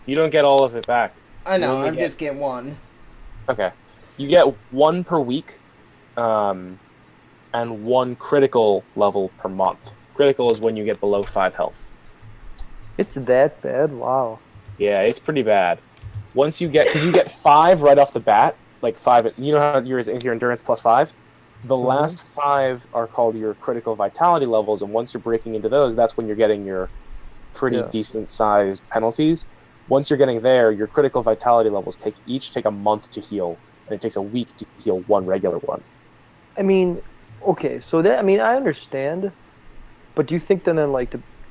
You don't get all of it back. I know. You only I'm get- just getting one. Okay. You get 1 per week, and 1 critical level per month. Critical is when you get below 5 health. It's that bad? Wow. Yeah, it's pretty bad. Once you get, because you get 5 right off the bat, like 5. You know how yours is your endurance plus 5. The last 5 are called your critical vitality levels, and once you're breaking into those, that's when you're getting your pretty Yeah. decent sized penalties. Once you're getting there, your critical vitality levels take a month to heal, and it takes a week to heal 1 regular one. I mean, okay, so I understand, but do you think then,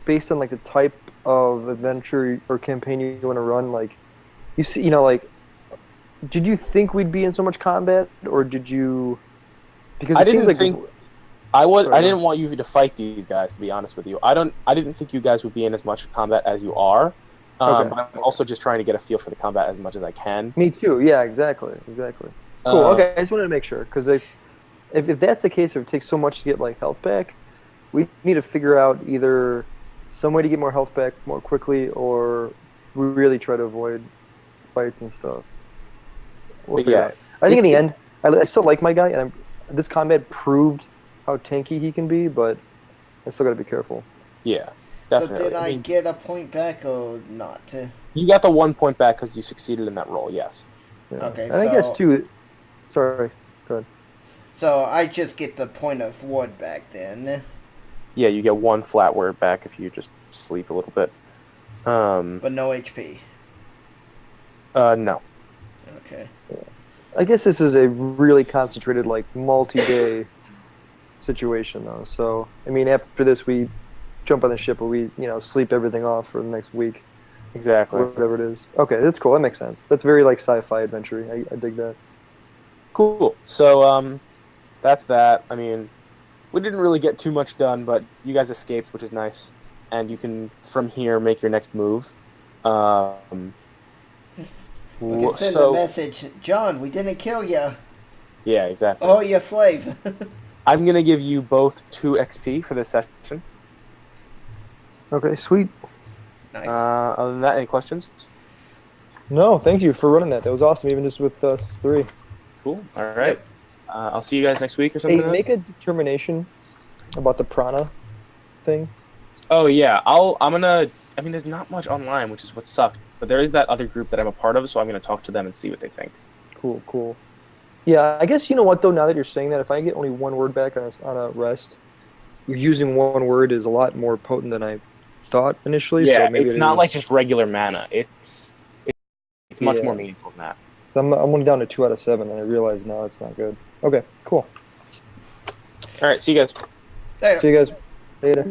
based on the type of adventure or campaign you want to run, you see, did you think we'd be in so much combat, or did you? Because I it seems didn't think I Sorry, didn't want you to fight these guys, to be honest with you. I didn't think you guys would be in as much combat as you are. Okay. I'm also just trying to get a feel for the combat as much as I can. Me too. Yeah, exactly. Cool. Okay, I just wanted to make sure because if that's the case, if it takes so much to get health back, we need to figure out either some way to get more health back more quickly, or we really try to avoid fights and stuff. We'll But figure yeah, it out. I think in the it's- end, I still like my guy, and this combat proved how tanky he can be. But I still got to be careful. Yeah, So definitely. did I mean, get a point back or not? you got the 1 point back because you succeeded in that roll. Yes. Yeah. Okay, and I guess so- too. Sorry. Go ahead. So I just get the point of wood back then. Yeah, you get 1 flat word back if you just sleep a little bit. But no HP. No. Okay. I guess this is a really concentrated, like multi-day situation, though. So I mean, after this, we jump on the ship, or we sleep everything off for the next week, Exactly. or whatever it is. Okay, that's cool. That makes sense. That's very like sci-fi adventure. I dig that. Cool. So, that's that. I mean, we didn't really get too much done, but you guys escaped, which is nice. And you can, from here, make your next move. We can send a message. John, we didn't kill you. Yeah, exactly. Oh, you slave. I'm going to give you both 2 XP for this session. Okay, sweet. Nice. Other than that, any questions? No, thank you for running that. That was awesome, even just with us 3. Cool. All right. Yep. I'll see you guys next week or Hey, something. make a determination about the prana thing. Oh yeah, I'm gonna. I mean, there's not much online, which is what sucked. But there is that other group that I'm a part of, so I'm gonna talk to them and see what they think. Cool. Yeah, I guess you know what though. Now that you're saying that, if I get only 1 word back on a rest, using 1 word is a lot more potent than I thought initially. Yeah, so maybe it's it not is. like just regular mana. It's much Yeah. more meaningful than that. I'm only down to 2 out of 7, and I realize now it's not good. Okay, cool. All right, see you guys. Later. See you guys later.